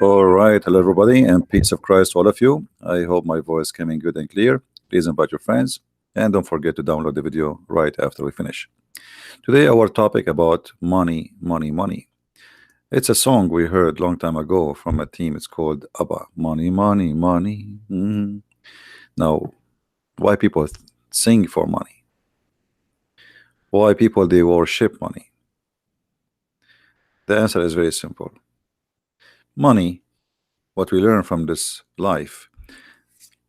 All right, hello everybody, and peace of Christ to all of you. I hope my voice coming good and clear. Please invite your friends, and don't forget to download the video right after we finish. Today, our topic about money, money, money. It's a song we heard long time ago from a team. It's called ABBA. Money, money, money. Now, why people sing for money? Why people they worship money? The answer is very simple. Money, what we learn from this life,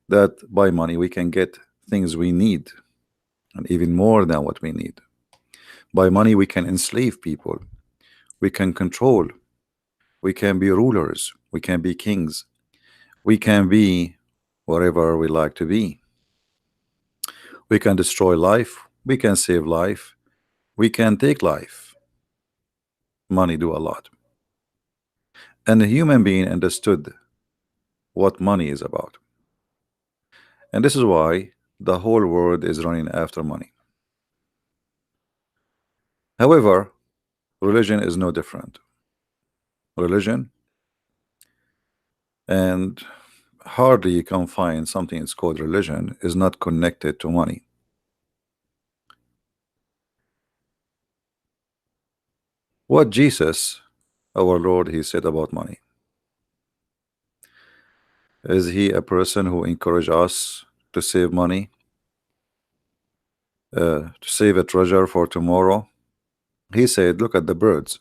that by money we can get things we need and even more than what we need. By money we can enslave people, we can control, we can be rulers, we can be kings, we can be whatever we like to be. We can destroy life, we can save life, we can take life. Money do a lot. And the human being understood what money is about. And this is why the whole world is running after money. However, religion is no different. Religion, and hardly you can find something that's called religion is not connected to money. What Jesus, our Lord, he said about money? Is he a person who encourage us to save money, to save a treasure for tomorrow? He said, look at the birds,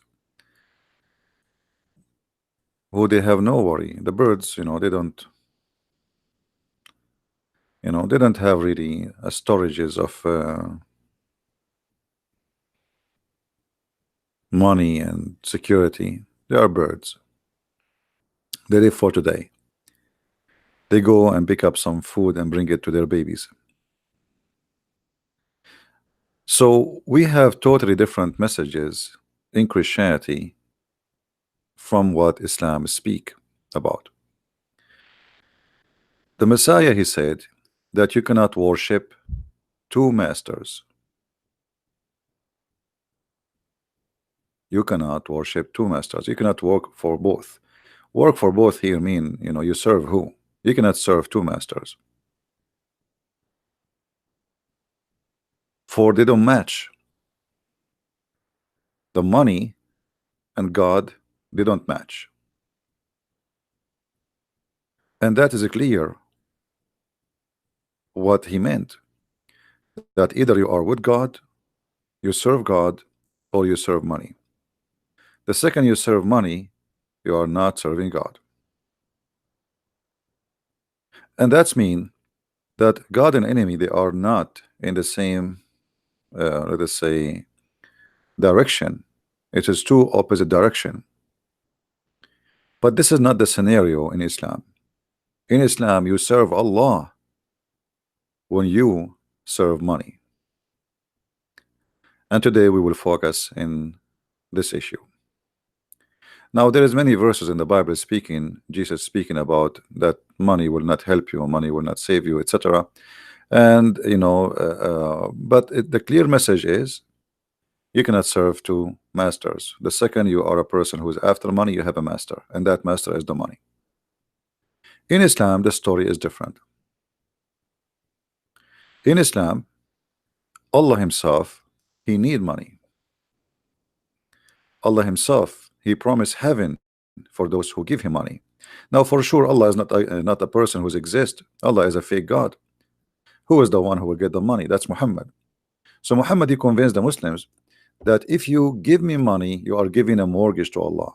who they have no worry. The birds, they don't, they don't have really storages of money and security. They are birds. They live for today. They go and pick up some food and bring it to their babies. So we have totally different messages in Christianity from what Islam speak about. The Messiah, he said that you cannot worship two masters. You cannot worship two masters. You cannot work for both. Work for both here mean, you serve who? You cannot serve two masters. For they don't match. The money and God, they don't match. And that is clear what he meant. That either you are with God, you serve God, or you serve money. The second you serve money, you are not serving God. And that's mean that God and enemy, they are not in the same, let us say, direction. It is two opposite direction. But this is not the scenario in Islam. In Islam, you serve Allah when you serve money. And today we will focus in this issue. Now there is many verses in the Bible speaking, Jesus speaking about that money will not help you, money will not save you, etc. And but the clear message is you cannot serve two masters. The second you are a person who is after money, you have a master, and that master is the money. In Islam, the story is different. In Islam, Allah himself, he need money. Allah himself, he promised heaven for those who give him money. Now for sure Allah is not a person who exists. Allah is a fake God. Who is the one who will get the money? That's Muhammad. So Muhammad, he convinced the Muslims that if you give me money, you are giving a mortgage to Allah.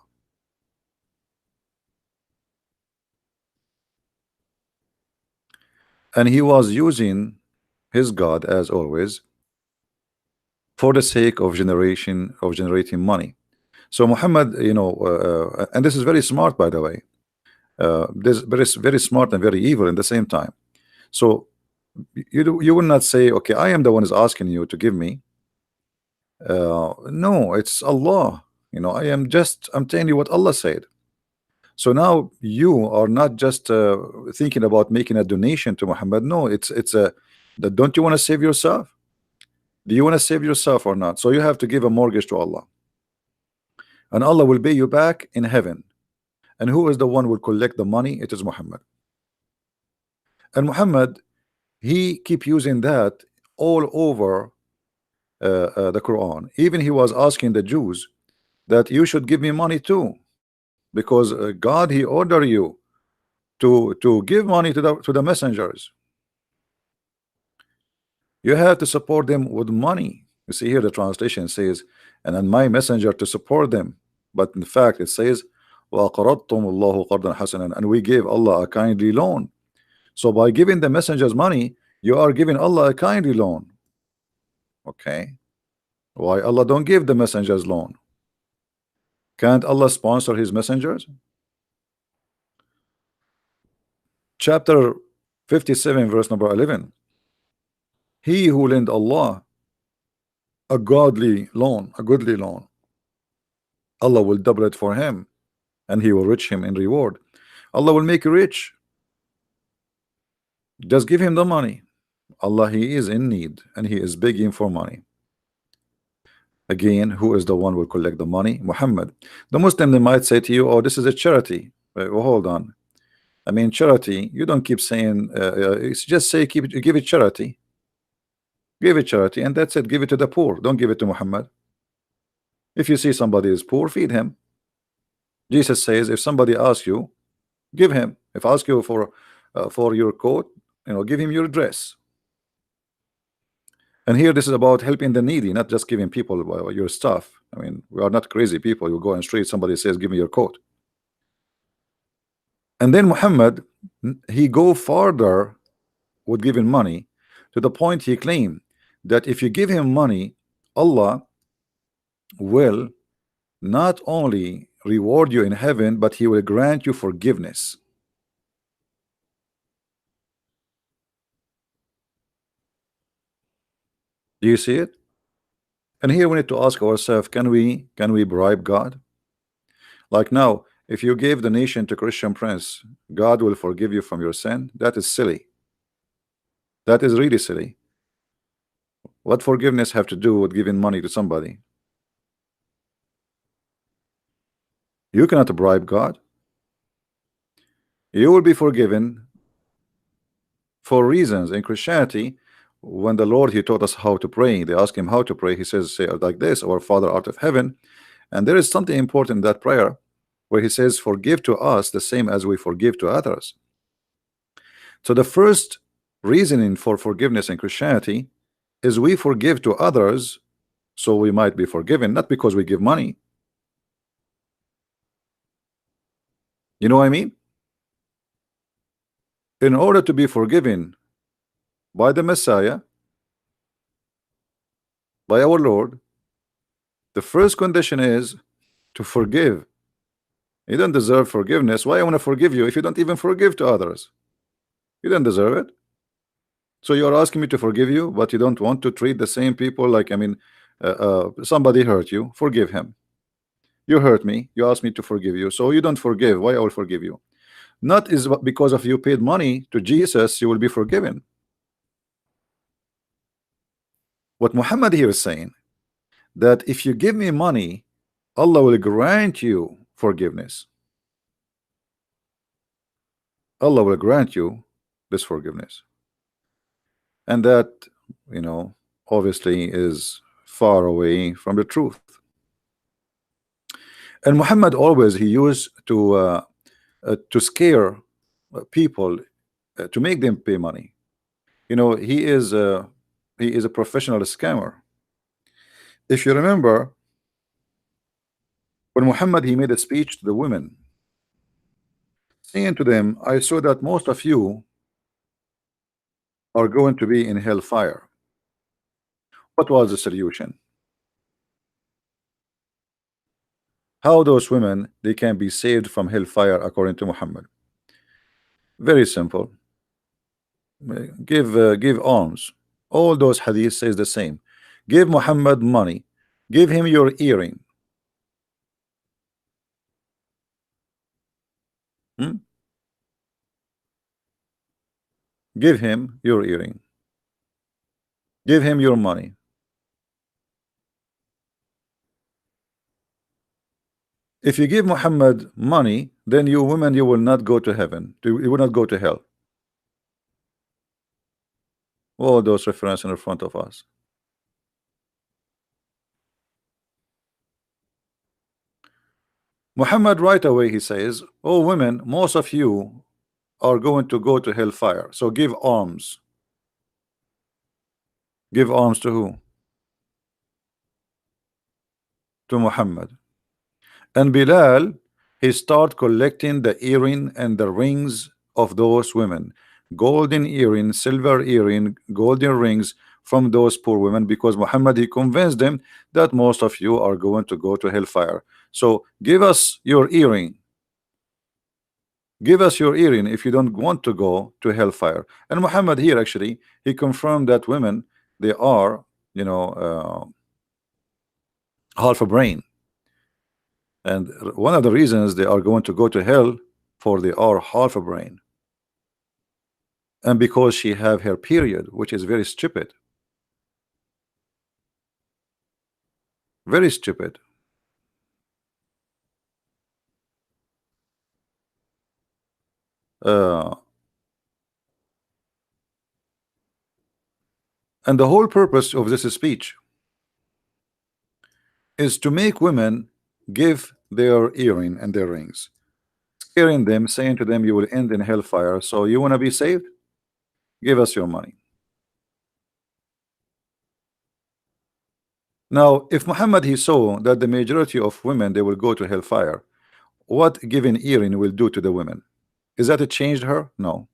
And he was using his God, as always, for the sake of generating money. So Muhammad, and this is very smart, by the way. This very smart and very evil in the same time. So you will not say, okay, I am the one who's asking you to give me. No, it's Allah. I'm telling you what Allah said. So now you are not just thinking about making a donation to Muhammad. No, it's don't you want to save yourself? Do you want to save yourself or not? So you have to give a mortgage to Allah, and Allah will pay you back in heaven. And who is the one who will collect the money? It is Muhammad. And Muhammad, he keep using that all over the Quran. Even he was asking the Jews that you should give me money too, because God, he order you to give money to the messengers. You have to support them with money. You see here the translation says, and then my messenger to support them. But in fact it says, وَأَقْرَضْتُمُ اللَّهُ قَرْضًا حَسَنًا, and we gave Allah a kindly loan. So by giving the messengers money, you are giving Allah a kindly loan. Okay, why Allah don't give the messengers loan? Can't Allah sponsor his messengers? Chapter 57 verse number 11, he who lend Allah a godly loan, a goodly loan, Allah will double it for him, and he will rich him in reward. Allah will make you rich. Just give him the money. Allah, he is in need and he is begging for money. Again, who is the one who will collect the money? Muhammad. The Muslim, they might say to you, oh, this is a charity. Well, hold on. I mean, charity, you don't keep saying it's just say give it charity. Give it charity, and that's it. Give it to the poor. Don't give it to Muhammad. If you see somebody is poor, feed him. Jesus says, if somebody asks you, give him. If ask you for your coat, give him your dress. And here this is about helping the needy, not just giving people your stuff. I mean, we are not crazy people. You go on the street, somebody says, give me your coat. And then Muhammad, he go farther with giving money, to the point he claimed that if you give him money, Allah will not only reward you in heaven, but he will grant you forgiveness. Do you see it? And here we need to ask ourselves, can we bribe God? Like now, if you gave the nation to Christian prince, God will forgive you from your sin. That is silly. That is really silly. What forgiveness have to do with giving money to somebody? You cannot bribe God. You will be forgiven for reasons. In Christianity, when the Lord, he taught us how to pray, they asked him how to pray. He says, say like this, our Father art of heaven. And there is something important in that prayer where he says, forgive to us the same as we forgive to others. So the first reasoning for forgiveness in Christianity is we forgive to others so we might be forgiven, not because we give money. You know what I mean? In order to be forgiven by the Messiah, by our Lord, the first condition is to forgive. You don't deserve forgiveness. Why I want to forgive you if you don't even forgive to others? You don't deserve it. So you are asking me to forgive you, but you don't want to treat the same people like, I mean, somebody hurt you, forgive him. You hurt me, you asked me to forgive you, so you don't forgive. Why I will forgive you? Not is because of you paid money to Jesus you will be forgiven. What Muhammad here is saying, that if you give me money, Allah will grant you forgiveness. Allah will grant you this forgiveness. And that, obviously is far away from the truth. And Muhammad always, he used to scare people, to make them pay money. He is a professional scammer. If you remember, when Muhammad, he made a speech to the women, saying to them, I saw that most of you are going to be in hellfire. What was the solution? How those women, they can be saved from hellfire according to Muhammad? Very simple. Give alms. All those hadith says the same. Give Muhammad money. Give him your earring. Give him your earring. Give him your money. If you give Muhammad money, then you women, you will not go to heaven. You will not go to hell. All those references in front of us. Muhammad right away he says, oh women, most of you are going to go to hellfire, so give alms. Give alms to who? To Muhammad. And Bilal, he start collecting the earring and the rings of those women, golden earring, silver earring, golden rings from those poor women, because Muhammad he convinced them that most of you are going to go to hellfire. So give us your earring. Give us your earring if you don't want to go to hellfire. And Muhammad here actually he confirmed that women, they are, you know, half a brain. And one of the reasons they are going to go to hell, for they are half a brain. And because she have her period, which is very stupid. Very stupid. And the whole purpose of this speech is to make women give their earring and their rings, scaring them, saying to them, you will end in hellfire. So you want to be saved? Give us your money. Now, if Muhammad he saw that the majority of women they will go to hellfire, what giving earring will do to the women? Is that it changed her? No.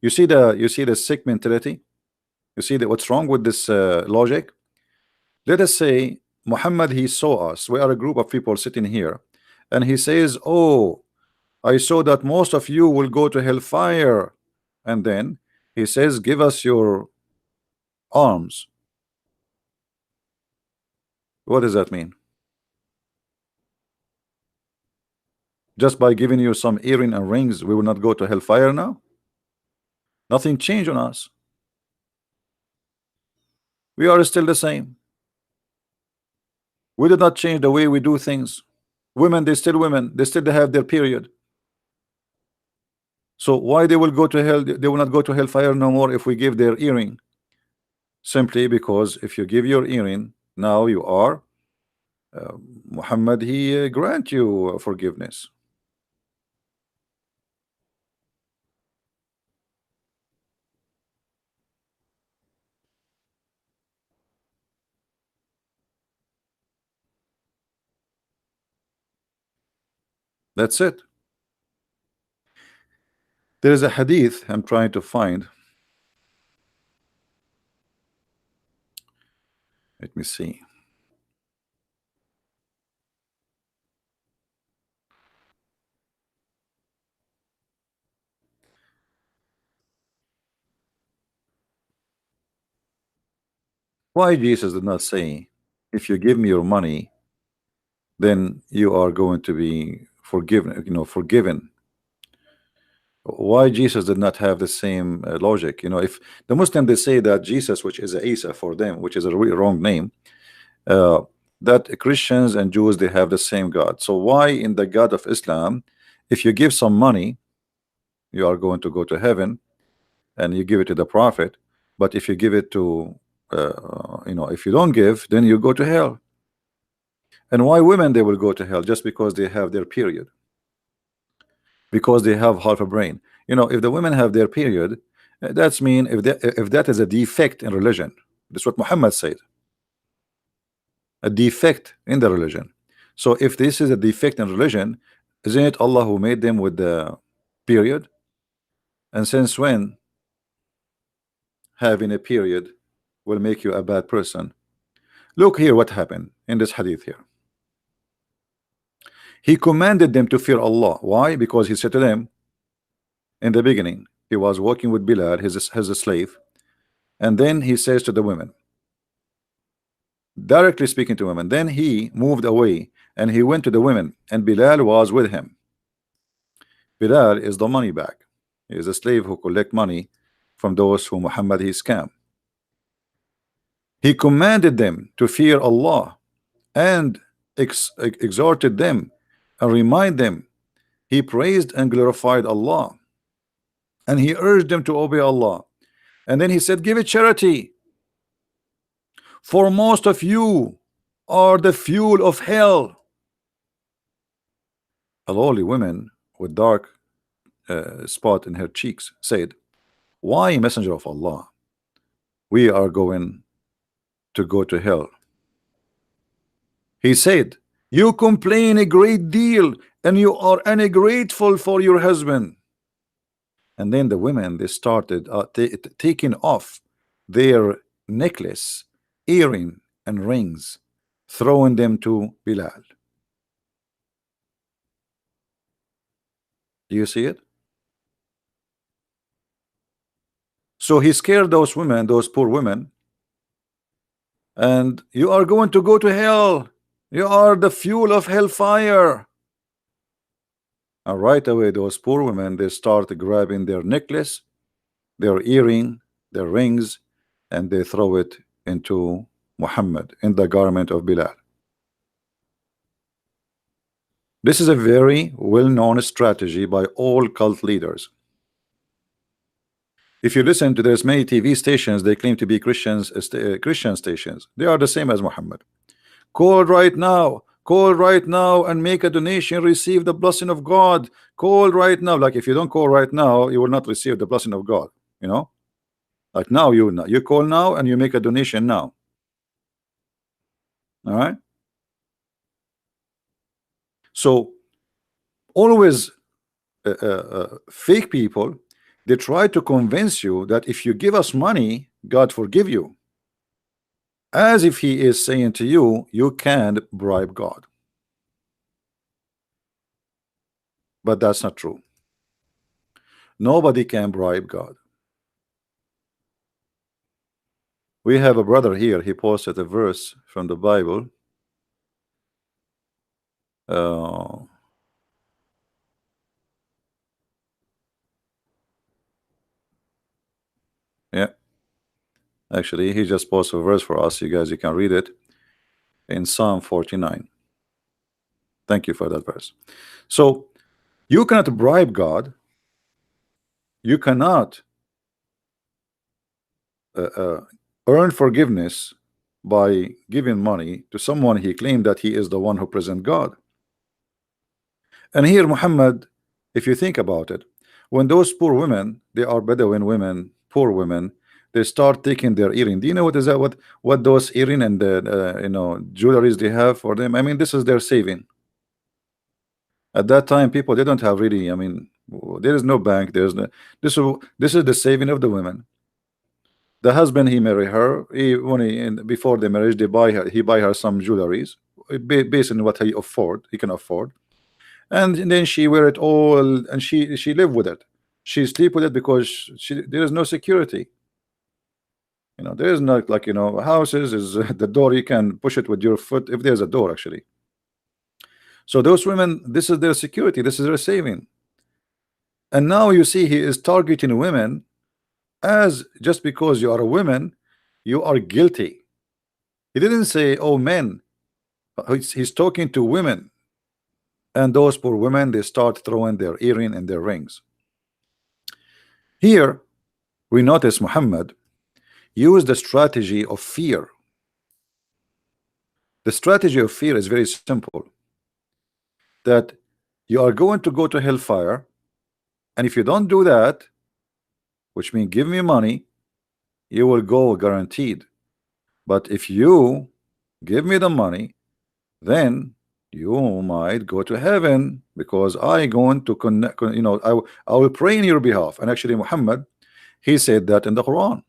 You see the sick mentality. You see that what's wrong with this logic. Let us say Muhammad he saw us. We are a group of people sitting here, and he says, oh, I saw that most of you will go to hellfire. And then he says, give us your arms. What does that mean? Just by giving you some earring and rings, we will not go to hellfire now? Nothing changed on us. We are still the same. We did not change the way we do things. Women, they still women. They still have their period. So why they will go to hell? They will not go to hellfire no more if we give their earring. Simply because if you give your earring, now you are Muhammad, he grant you forgiveness. That's it. There is a hadith I'm trying to find. Let me see. Why Jesus did not say, if you give me your money, then you are going to be forgiven, forgiven. Why Jesus did not have the same logic? If the Muslim they say that Jesus, which is Isa for them, which is a really wrong name, that Christians and Jews they have the same God. So why in the God of Islam, if you give some money, you are going to go to heaven, and you give it to the prophet, but if you give it to if you don't give, then you go to hell. And why women they will go to hell? Just because they have their period, because they have half a brain. If the women have their period, that's mean if that is a defect in religion. That's what Muhammad said, a defect in the religion. So if this is a defect in religion, isn't it Allah who made them with the period? And since when having a period will make you a bad person? Look here what happened in this hadith here. He commanded them to fear Allah. Why? Because he said to them in the beginning, he was working with Bilal, his slave, and then he says to the women, directly speaking to women, then he moved away and he went to the women, and Bilal was with him. Bilal is the money bag. He is a slave who collect money from those who Muhammad he scam. He commanded them to fear Allah and exhorted them and remind them He praised and glorified Allah, and he urged them to obey Allah. And then he said, give it charity, for most of you are the fuel of hell. A lowly woman with dark spot in her cheeks said, why, messenger of Allah, we are going to go to hell? He said, you complain a great deal and you are ungrateful for your husband. And then the women, they started taking off their necklace, earring and rings, throwing them to Bilal. Do you see it? So he scared those women, those poor women, and you are going to go to hell. You are the fuel of hellfire. And right away, those poor women, they start grabbing their necklace, their earring, their rings, and they throw it into Muhammad, in the garment of Bilal. This is a very well-known strategy by all cult leaders. If you listen to, there's many TV stations, they claim to be Christian stations. They are the same as Muhammad. Call right now and make a donation, receive the blessing of God. Call right now. Like, if you don't call right now, you will not receive the blessing of God, you know. Like, now you call now and you make a donation now. All right. So always fake people, they try to convince you that if you give us money, God forgive you, as if he is saying to you, you can bribe God. But that's not true. Nobody can bribe God. We have a brother here, he posted a verse from the Bible. Yeah, actually he just posted a verse for us. You guys, you can read it in Psalm 49. Thank you for that verse. So you cannot bribe God. You cannot earn forgiveness by giving money to someone he claimed that he is the one who presents God. And here Muhammad, if you think about it, when those poor women, they are Bedouin women, poor women, they start taking their earring. Do you know what is that? What those earring and the you know, jewelries they have for them? I mean, this is their saving. At that time, people, they don't have really. I mean, there is no bank. There's no. This is the saving of the women. The husband, he marry her. Before the marriage, he buy her some jewelries based on what he can afford. And then she wear it all, and she live with it. She sleep with it because there is no security. You know, there is not, like, you know, houses is the door, you can push it with your foot if there's a door actually. So those women, this is their security, this is their saving. And now you see he is targeting women, as just because you are a woman, you are guilty. He didn't say, oh, men. He's talking to women. And those poor women, they start throwing their earring and their rings. Here we notice Muhammad used the strategy of fear. The strategy of fear is very simple, that you are going to go to hellfire, and if you don't do that, which means give me money, you will go guaranteed. But if you give me the money, then you might go to heaven, because I going to connect, you know, I will pray in your behalf. And actually Muhammad, he said that in the Quran.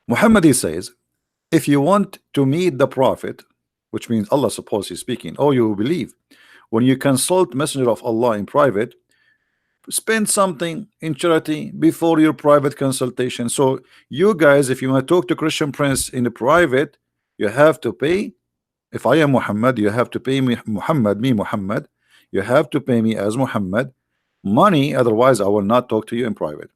Muhammad, he says, if you want to meet the Prophet, which means Allah, suppose he's speaking, oh, you believe, when you consult Messenger of Allah in private, spend something in charity before your private consultation. So you guys, if you want to talk to Christian Prince in the private, you have to pay. If I am Muhammad, you have to pay me Muhammad, you have to pay me as Muhammad, Money, otherwise I will not talk to you in private.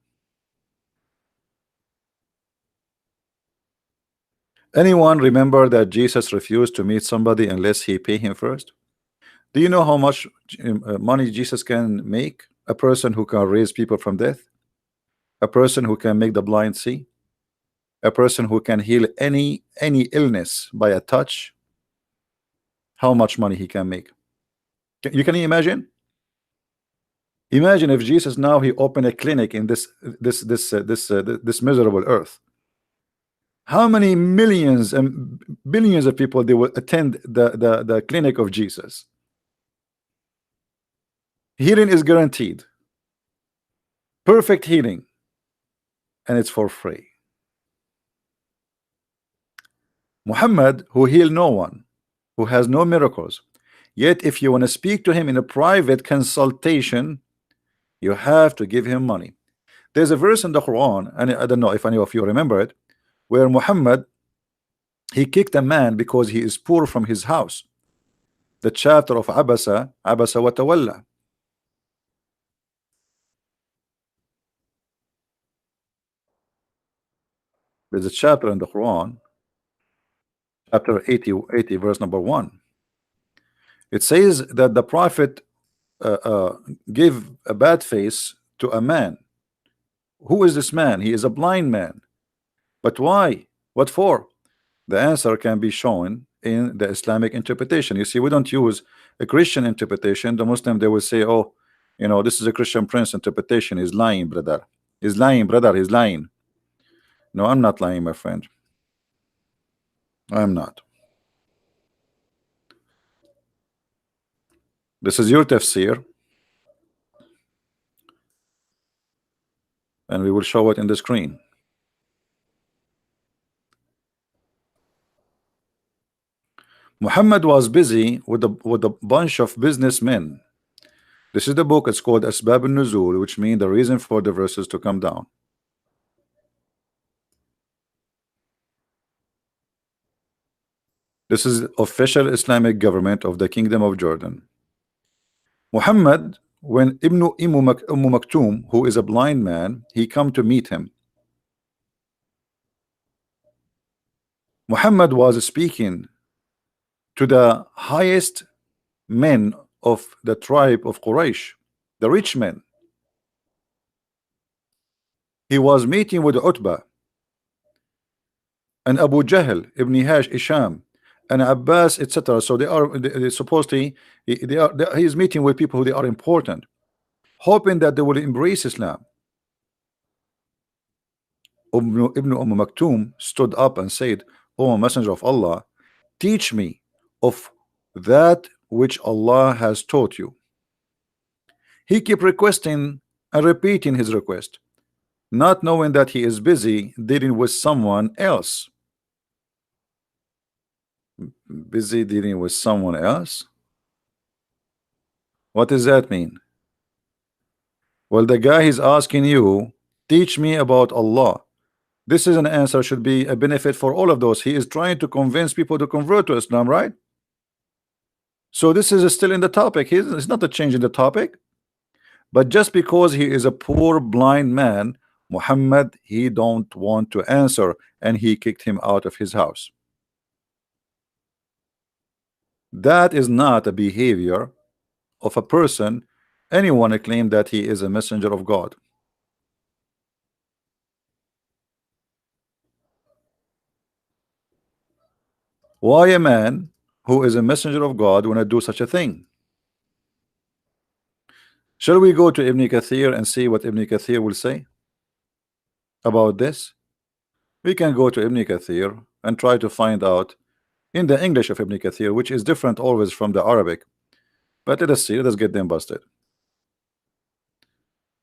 Anyone remember that Jesus refused to meet somebody unless he pay him first? Do you know how much money Jesus can make? A person who can raise people from death, a person who can make the blind see, a person who can heal any illness by a touch. How much money he can make? Can you imagine? Imagine if Jesus now he opened a clinic in this miserable earth. How many millions and billions of people they will attend the clinic of Jesus? Healing is guaranteed, perfect healing, and it's for free. Muhammad, who healed no one, who has no miracles, yet if you want to speak to him in a private consultation, you have to give him money. There's a verse in the Quran, and I don't know if any of you remember it, where Muhammad he kicked a man because he is poor from his house. The chapter of Abasa wa Tawalla. There's a chapter in the Quran, chapter 80 verse number 1. It says that the Prophet gave a bad face to a man. Who is this man? He is a blind man. But why? What for? The answer can be shown in the Islamic interpretation. You see, we don't use a Christian interpretation. The Muslim, they will say, oh, you know, this is a Christian Prince interpretation. He's lying, brother. He's lying, brother. He's lying. No, I'm not lying, my friend. I'm not. This is your tafsir, and we will show it in the screen. Muhammad was busy with a bunch of businessmen. This is the book. It's called Asbab al-Nuzul, which means the reason for the verses to come down. This is official Islamic government of the Kingdom of Jordan. Muhammad, when Ibn Maktoum, who is a blind man, he come to meet him. Muhammad was speaking to the highest men of the tribe of Quraysh, the rich men. He was meeting with Utbah and Abu Jahl, Ibn Hisham, and Abbas, etc. So they supposedly he is meeting with people who they are important, hoping that they will embrace Islam. Ibn Maktoum stood up and said, "O Messenger of Allah, teach me of that which Allah has taught you." He kept requesting and repeating his request, not knowing that he is busy dealing with someone else. Busy dealing with someone else? What does that mean? Well, the guy is asking you, teach me about Allah. This is an answer, should be a benefit for all of those. He is trying to convince people to convert to Islam, right? So this is still in the topic. It's not a change in the topic. But just because he is a poor blind man, Muhammad, he don't want to answer, and he kicked him out of his house. That is not a behavior of a person, anyone claim that he is a messenger of God. Why a man who is a messenger of God want to do such a thing? Shall we go to Ibn Kathir and see what Ibn Kathir will say about this? We can go to Ibn Kathir and try to find out in the English of Ibn Kathir, which is different always from the Arabic. But let us see, let us get them busted.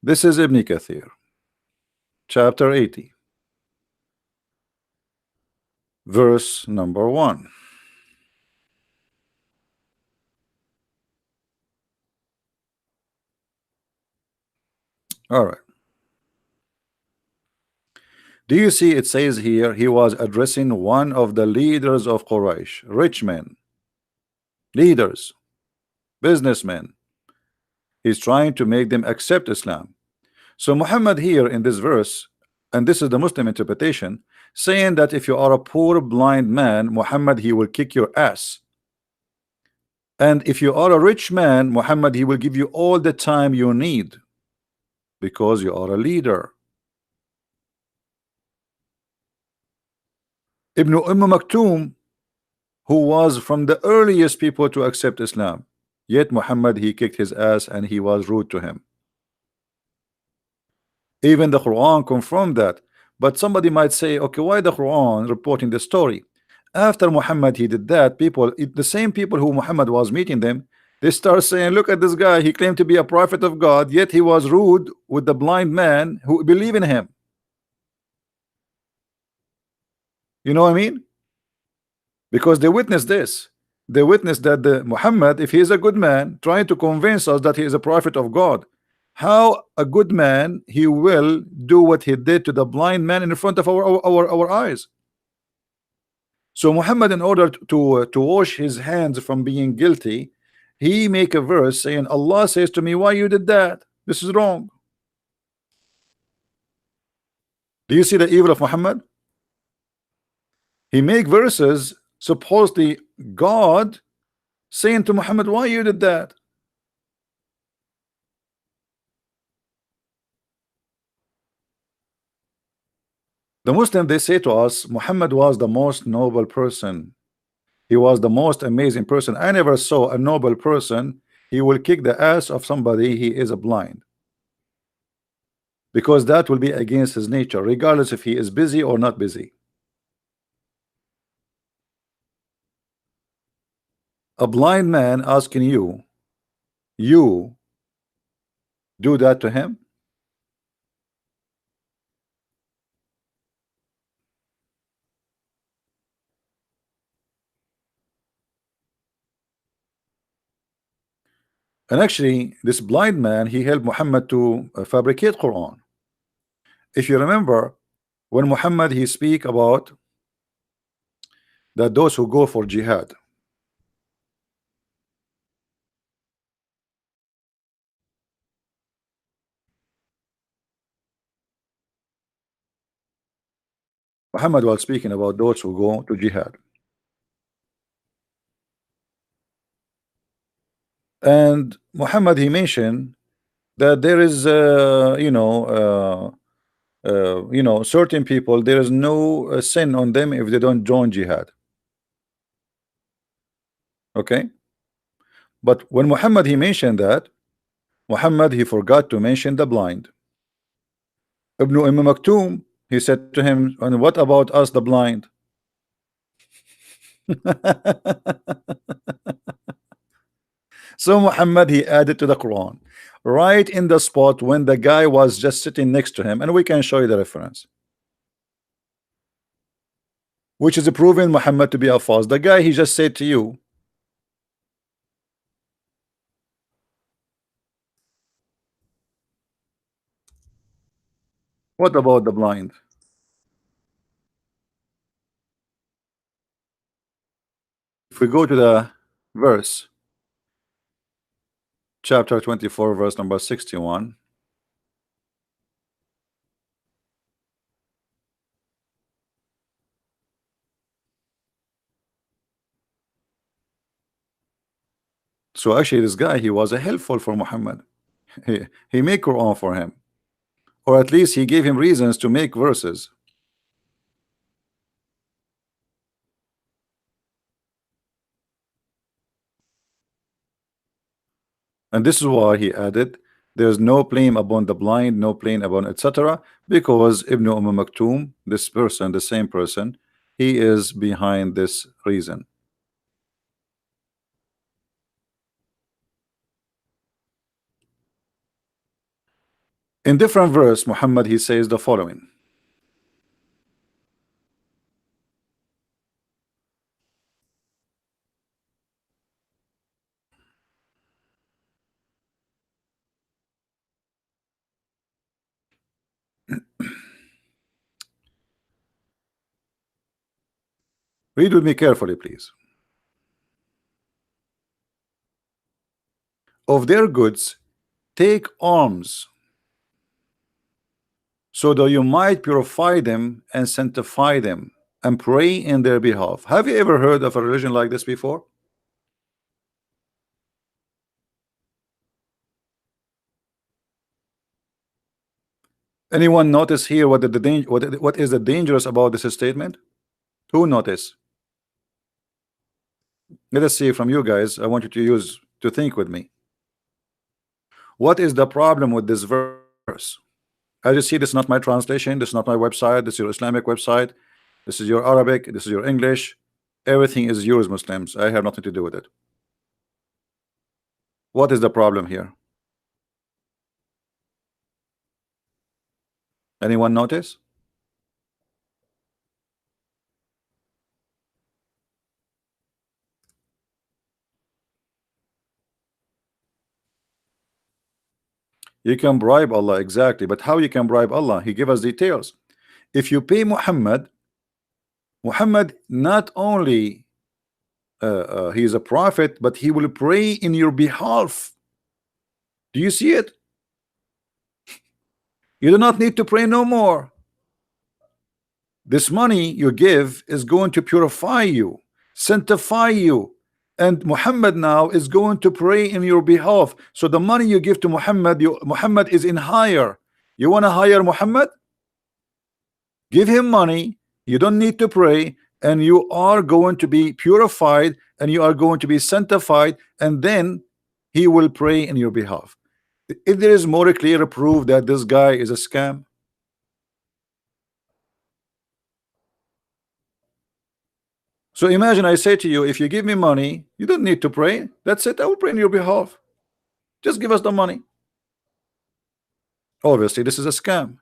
This is Ibn Kathir, chapter 80, verse number 1. All right. Do you see it says here he was addressing one of the leaders of Quraysh, rich men, leaders, businessmen. He's trying to make them accept Islam. So Muhammad here in this verse, and this is the Muslim interpretation, saying that if you are a poor blind man, Muhammad, he will kick your ass. And if you are a rich man, Muhammad, he will give you all the time you need because you are a leader. Ibn Maktoum, who was from the earliest people to accept Islam, yet Muhammad, he kicked his ass and he was rude to him. Even the Quran confirmed that. But somebody might say, okay, why the Quran reporting the story? After Muhammad he did that, people, the same people who Muhammad was meeting them, they start saying, look at this guy, he claimed to be a prophet of God, yet he was rude with the blind man who believe in him. You know what I mean? Because they witnessed this. They witnessed that the Muhammad, if he is a good man, trying to convince us that he is a prophet of God, how a good man he will do what he did to the blind man in front of our eyes. So Muhammad, in order to wash his hands from being guilty, he make a verse saying, Allah says to me, why you did that? This is wrong. Do you see the evil of Muhammad? He make verses supposedly God saying to Muhammad, why you did that? The Muslim, they say to us, Muhammad was the most noble person. He was the most amazing person. I never saw a noble person. He will kick the ass of somebody he is blind, because that will be against his nature, regardless if he is busy or not busy. A blind man asking you do that to him? And actually, this blind man, he helped Muhammad to fabricate Quran. If you remember, when Muhammad he speak about that those who go for jihad, Muhammad was speaking about those who go to jihad, and Muhammad he mentioned that there is certain people, there is no sin on them if they don't join jihad. Okay, but when Muhammad he mentioned that, Muhammad he forgot to mention the blind. Ibn Maktoum, he said to him, and what about us the blind? So Muhammad he added to the Quran right in the spot when the guy was just sitting next to him, and we can show you the reference, which is proving Muhammad to be a false. The guy he just said to you, what about the blind? If we go to the verse, chapter 24, verse number 61. So actually this guy, he was a helpful for Muhammad. He made Quran for him, or at least he gave him reasons to make verses. And this is why he added, there's no blame upon the blind, no blame upon etc., because Ibn Maktoum, this person, the same person, he is behind this reason. In different verse, Muhammad he says the following. Read with me carefully, please. Of their goods take alms so that you might purify them and sanctify them and pray in their behalf. Have you ever heard of a religion like this before? Anyone notice here what what is the dangerous about this statement? Who notice? Let us see from you guys. I want you to think with me. What is the problem with this verse? As you see, this is not my translation, this is not my website, this is your Islamic website, this is your Arabic, this is your English. Everything is yours, Muslims. I have nothing to do with it. What is the problem here? Anyone notice? You can bribe Allah, exactly, but how you can bribe Allah? He gave us details. If you pay Muhammad not only he is a prophet, but he will pray in your behalf. Do you see it? You do not need to pray no more. This money you give is going to purify you, sanctify you, and Muhammad now is going to pray in your behalf. So the money you give to Muhammad, Muhammad is in hire. You want to hire Muhammad? Give him money. You don't need to pray, and you are going to be purified, and you are going to be sanctified, and then he will pray in your behalf. If there is more clear proof that this guy is a scam. So imagine I say to you, if you give me money, you don't need to pray. That's it. I will pray on your behalf. Just give us the money. Obviously, this is a scam.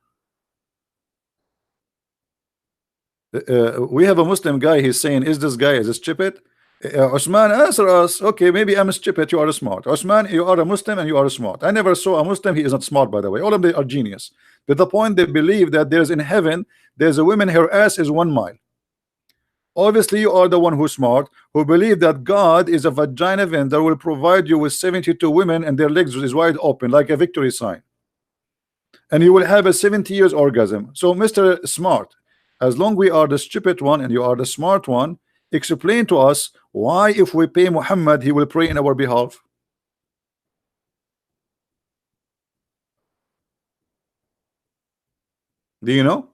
We have a Muslim guy. He's saying, "Is this guy is stupid?" Osman, answer us. Okay, maybe I'm stupid. You are smart. Osman, you are a Muslim and you are smart. I never saw a Muslim. He is not smart, by the way. All of them are genius. To the point they believe that there's in heaven, there's a woman. Her ass is 1 mile. Obviously, you are the one who's smart, who believe that God is a vagina vendor, will provide you with 72 women and their legs is wide open like a victory sign, and you will have a 70 years orgasm. So Mr. Smart, as long we are the stupid one and you are the smart one, explain to us why if we pay Muhammad he will pray in our behalf. Do you know,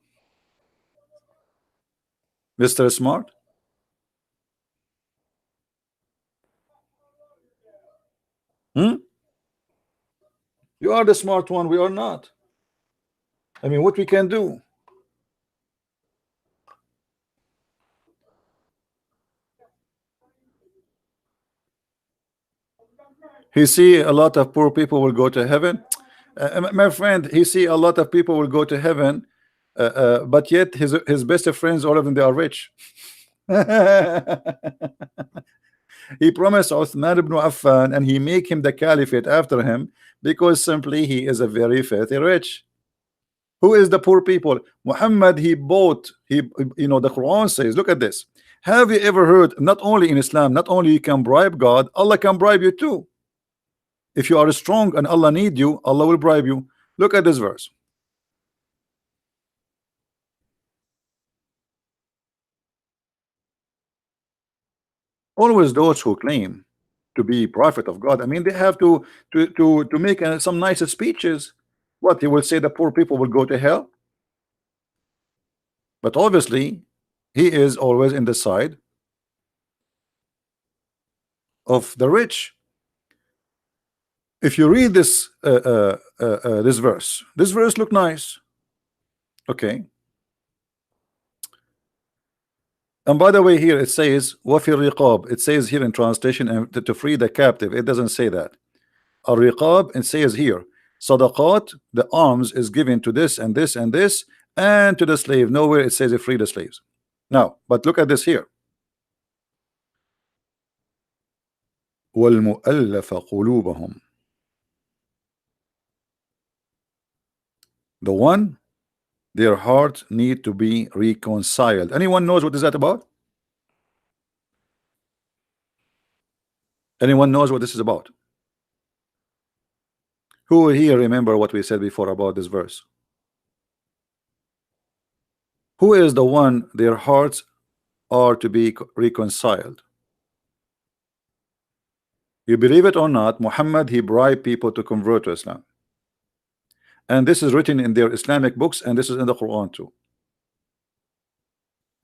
Mr. Smart? You are the smart one, we are not. I mean, what we can do? He see a lot of poor people will go to heaven. My friend, he see a lot of people will go to heaven, but yet his best friends, all of them, they are rich. He promised Uthman ibn Affan, and he make him the caliphate after him because simply he is a very filthy rich. Who is the poor people? Muhammad, he bought, you know, the Quran says, look at this. Have you ever heard, not only in Islam, not only you can bribe God, Allah can bribe you too. If you are strong and Allah need you, Allah will bribe you. Look at this verse. Always those who claim to be prophet of God, I mean, they have to make some nice speeches. What he will say, the poor people will go to hell. But obviously he is always in the side of the rich. If you read this this verse look nice, okay. And by the way, here it says wafir riqab. It says here in translation, and to free the captive. It doesn't say that. A riqab, it says here sadaqat, the alms is given to this and this and this, and to the slave. Nowhere it says free the slaves. Now, but look at this here. وَالْمُؤَلَّفَ قُلُوبَهُمْ, the one their hearts need to be reconciled. Anyone knows what is that about? Anyone knows what this is about? Who here remember what we said before about this verse? Who is the one their hearts are to be reconciled? You believe it or not, Muhammad, he bribed people to convert to Islam. And this is written in their Islamic books, and this is in the Quran too.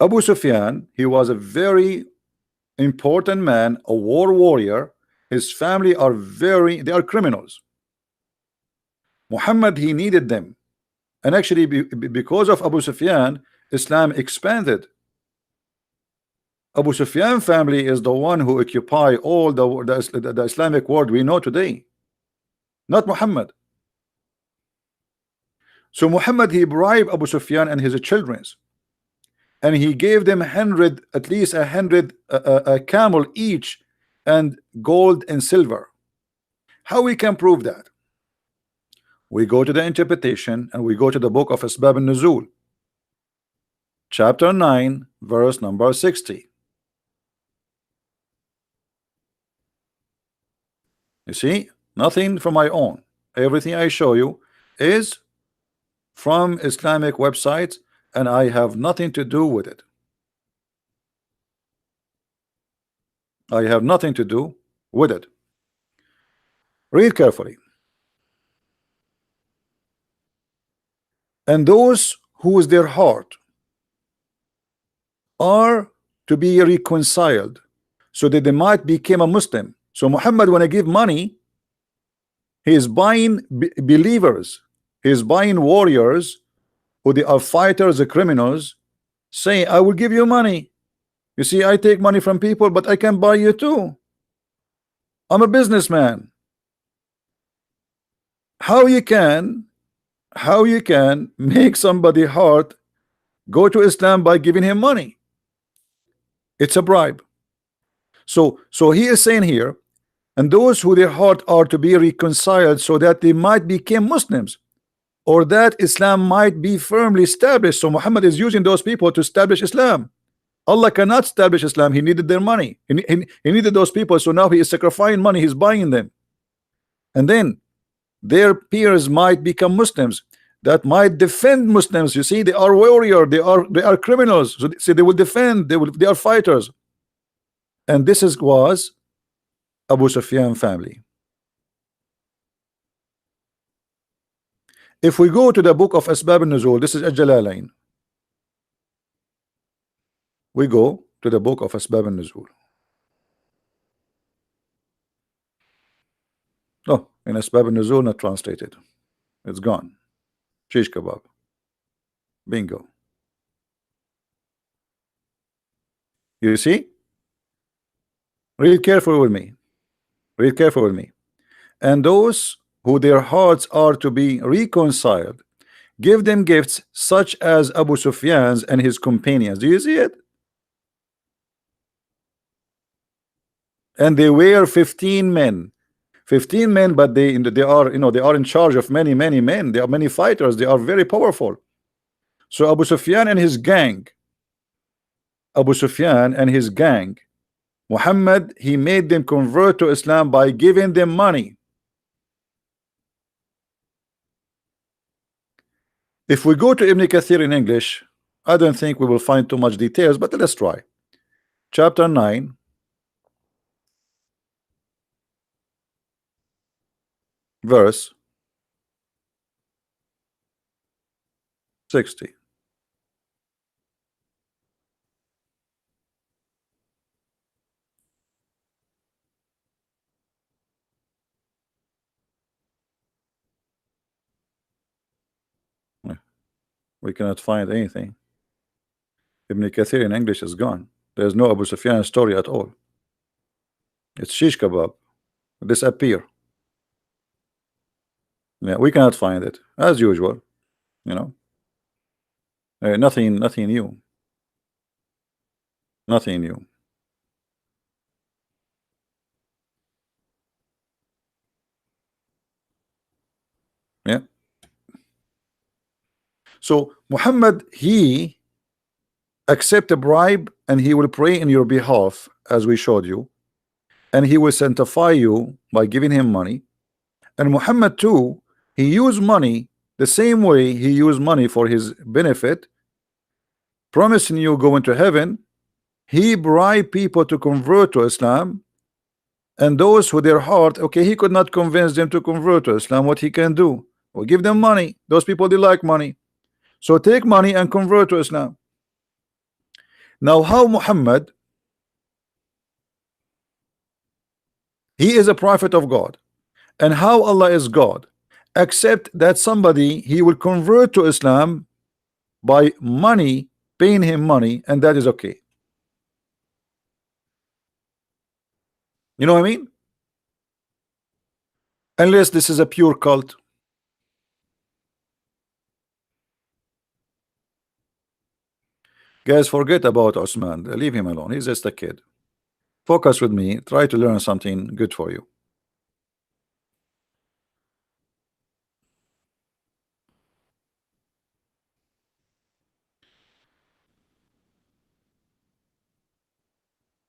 Abu Sufyan, he was a very important man, a war warrior. His family are they are criminals. Muhammad, he needed them. And actually, because of Abu Sufyan, Islam expanded. Abu Sufyan family is the one who occupy all the Islamic world we know today, not Muhammad. So Muhammad, he bribed Abu Sufyan and his children, and he gave them at least 100 camel each, and gold and silver. How we can prove that? We go to the interpretation, and we go to the book of Asbab al-Nuzul, chapter 9, verse number 60. You see, nothing from my own. Everything I show you is from Islamic websites, and I have nothing to do with it. I have nothing to do with it. Read carefully. And those whose their heart are to be reconciled, so that they might become a Muslim. So Muhammad, when I give money, he is buying believers, he is buying warriors who they are fighters, criminals, saying, I will give you money. You see, I take money from people, but I can buy you too. I'm a businessman. How you can make somebody heart go to Islam by giving him money? It's a bribe. So he is saying here, and those who their heart are to be reconciled, so that they might become Muslims, or that Islam might be firmly established. So Muhammad is using those people to establish Islam. Allah cannot establish Islam. He needed their money. He needed those people. So now he is sacrificing money. He's buying them, and then their peers might become Muslims that might defend Muslims. You see, they are warrior. They are criminals. So they will defend. They are fighters. And this was Abu Sufyan family. If we go to the book of Asbab al-Nuzul, this is Al-Jalalain. We go to the book of Asbab al-Nuzul. Oh, in Asbab al-Nuzul, not translated. It's gone. Shish kebab. Bingo. You see? Read carefully with me. Read carefully with me. And those who their hearts are to be reconciled, give them gifts such as Abu Sufyan's and his companions. Do you see it? And they were 15 men. 15 men, but they are, they are in charge of many men. They are many fighters. They are very powerful. So Abu Sufyan and his gang, Muhammad, he made them convert to Islam by giving them money. If we go to Ibn Kathir in English, I don't think we will find too much details, but let's try. Chapter 9, verse 60. We cannot find anything. Ibn Kathir in English is gone. There's no Abu Sufyan story at all. It's shish kebab. Disappear. Yeah, we cannot find it as usual. Nothing new. Nothing new. Yeah. So Muhammad, he accept a bribe, and he will pray in your behalf, as we showed you, and he will sanctify you by giving him money, And Muhammad too, he used money the same way he used money for his benefit, promising you going to heaven. He bribed people to convert to Islam, and those who their heart, okay, he could not convince them to convert to Islam. What he can do? Well, give them money. Those people, they like money, so take money and convert to Islam. Now, how Muhammad, he is a prophet of God, and how Allah is God, except that somebody he will convert to Islam by money, paying him money, and that is okay. You know what I mean? Unless this is a pure cult. Guys, forget about Osman. Leave him alone. He's just a kid. Focus with me. Try to learn something good for you.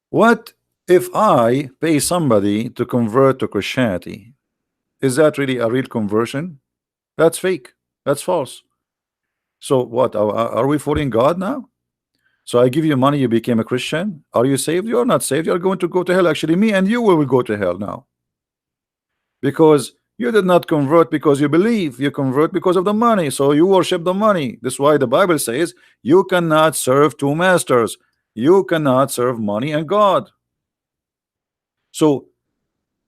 What if I pay somebody to convert to Christianity? Is that really a real conversion? That's fake. That's false. So what? Are we fooling God now? So I give you money, you became a Christian. Are you saved? You're not saved. You're going to go to hell. Actually, me and you will go to hell now. Because you did not convert because you believe. You convert because of the money. So you worship the money. That's why the Bible says you cannot serve two masters. You cannot serve money and God. So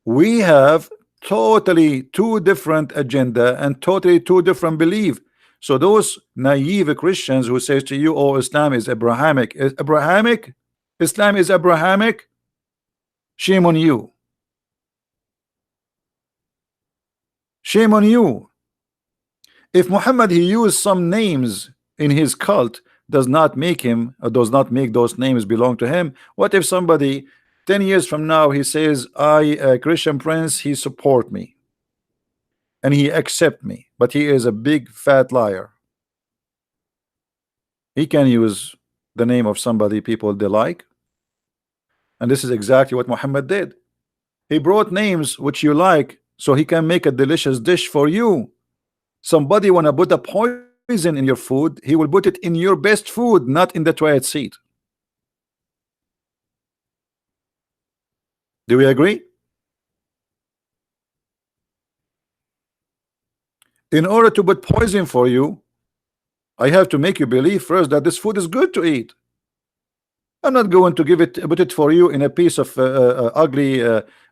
we have totally two different agenda and totally two different belief. So those naive Christians who says to you, oh, Islam is Abrahamic, Islam is Abrahamic, shame on you. Shame on you. If Muhammad he used some names in his cult, does not make him, or does not make those names belong to him. What if somebody 10 years from now he says, I Christian Prince, he support me and he accept me, but he is a big fat liar? He can use the name of somebody people they like, and this is exactly what Muhammad did. He brought names which you like so he can make a delicious dish for you. Somebody wanna put a poison in your food, he will put it in your best food, not in the toilet seat. Do we agree? In order to put poison for you, I have to make you believe first that this food is good to eat. I'm not going to put it for you in a piece of ugly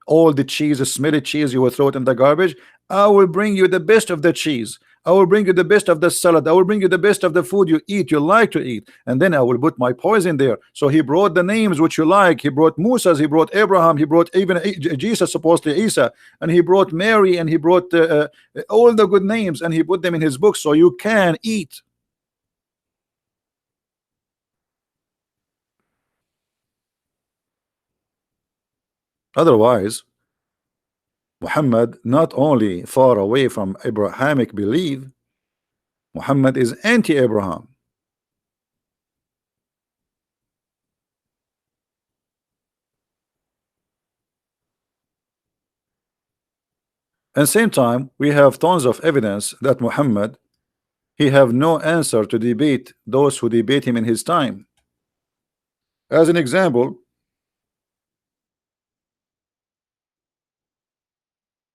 all the cheese, smelly cheese, you will throw it in the garbage. I will bring you the best of the cheese. I will bring you the best of the salad. I will bring you the best of the food you eat, you like to eat, and then I will put my poison there. So he brought the names which you like. He brought Musa, he brought Abraham, he brought even Jesus, supposedly Isa, and he brought Mary, and he brought all the good names, and he put them in his book so you can eat. Otherwise, Muhammad not only far away from Abrahamic belief, Muhammad is anti-Abraham. At the same time, we have tons of evidence that Muhammad he have no answer to debate those who debate him in his time. As an example,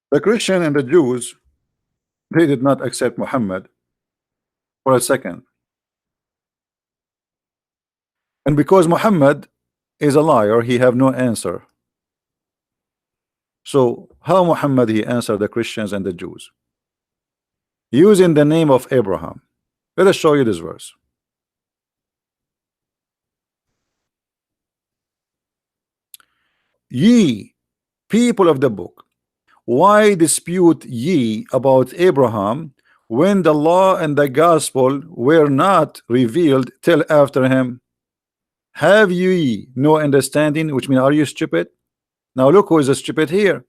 the Christian and the Jews, they did not accept Muhammad for a second. And because Muhammad is a liar, he have no answer. So how Muhammad he answered the Christians and the Jews? Using the name of Abraham. Let us show you this verse. Ye people of the book, why dispute ye about Abraham when the law and the gospel were not revealed till after him? Have ye no understanding? Which means, are you stupid? Now look who is stupid here.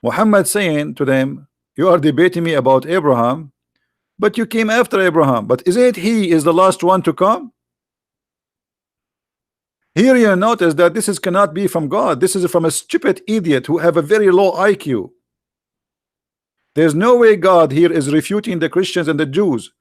Muhammad saying to them, you are debating me about Abraham, but you came after Abraham. But isn't he is the last one to come? Here you notice that this is cannot be from God. This is from a stupid idiot who have a very low IQ. There's no way God here is refuting the Christians and the Jews,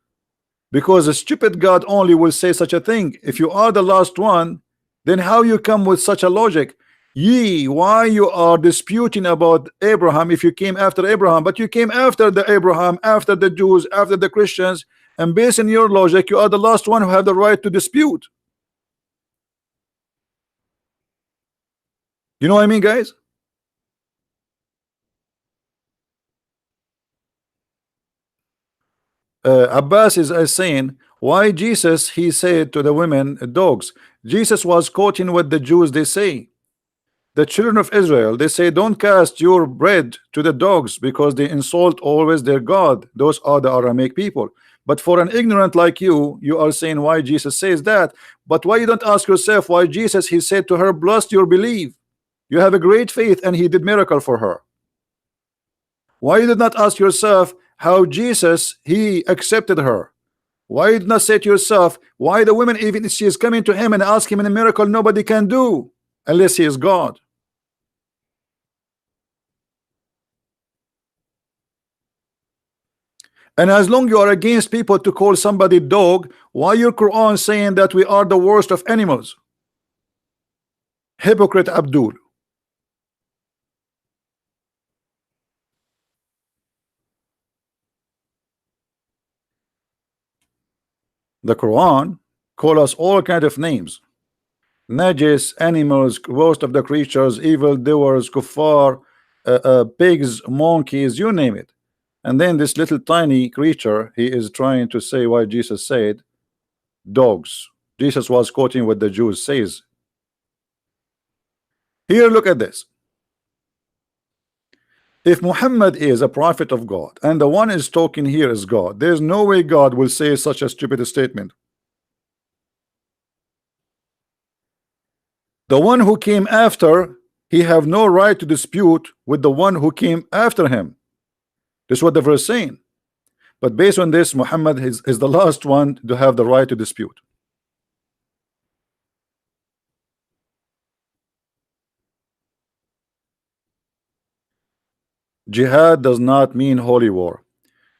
because a stupid God only will say such a thing. If you are the last one, then how you come with such a logic? Ye, why you are disputing about Abraham if you came after Abraham? But you came after the Abraham, after the Jews, after the Christians, and based on your logic, you are the last one who have the right to dispute. You know what I mean, guys? Abbas is saying, why Jesus, he said to the women, dogs. Jesus was quoting what the Jews they say. The children of Israel, they say, don't cast your bread to the dogs, because they insult always their God. Those are the Aramaic people. But for an ignorant like you, you are saying why Jesus says that. But why you don't ask yourself why Jesus, he said to her, blessed your belief. You have a great faith, and he did miracle for her. Why you did not ask yourself how Jesus, he accepted her? Why you did not say to yourself why the woman, even if she is coming to him and ask him in a miracle, nobody can do unless he is God? And as long you are against people to call somebody dog, why your Quran saying that we are the worst of animals? Hypocrite Abdul. The Quran call us all kind of names. Najis, animals, worst of the creatures, evil doers, kuffar, pigs, monkeys, you name it. And then this little tiny creature, he is trying to say why Jesus said dogs. Jesus was quoting what the Jews says. Here, look at this. If Muhammad is a prophet of God and the one is talking here is God, there's no way God will say such a stupid statement. The one who came after, he have no right to dispute with the one who came after him. This is what the verse saying. But based on this, Muhammad is the last one to have the right to dispute. Jihad does not mean holy war.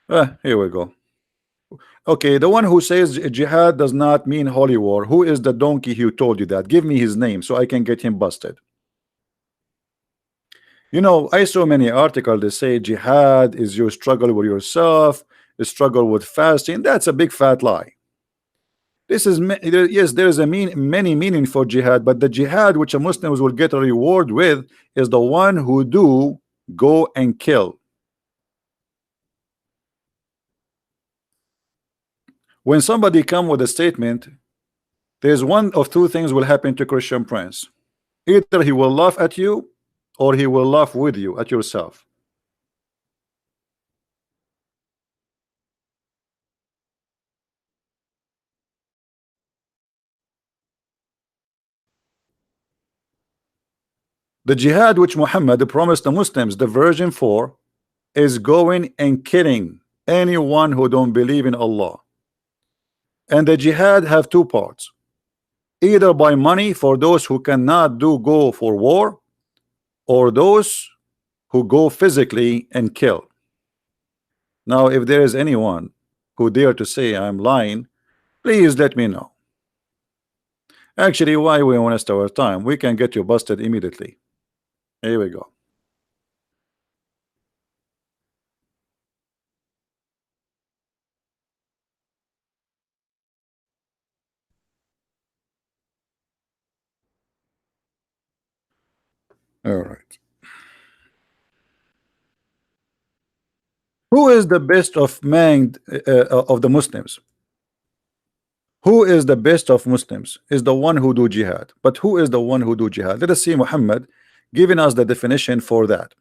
Here we go. Okay, the one who says jihad does not mean holy war, who is the donkey who told you that? Give me his name so I can get him busted. You know, I saw many articles that say jihad is your struggle with yourself, a struggle with fasting. That's a big fat lie. This is, yes, there is many meaning for jihad, but the jihad which a Muslims will get a reward with is the one who do go and kill. When somebody come with a statement, there's one of two things will happen to Christian Prince. Either he will laugh at you or he will laugh with you at yourself. The jihad which Muhammad promised the Muslims, the version 4, is going and killing anyone who don't believe in Allah. And the jihad have two parts, either by money for those who cannot go for war, or those who go physically and kill. Now if there is anyone who dare to say I'm lying, please let me know. Actually, why we waste our time? We can get you busted immediately. Here we go. All right. Who is the best of of the Muslims? Who is the best of Muslims? Is the one who do jihad. But who is the one who do jihad? Let us see Muhammad giving us the definition for that.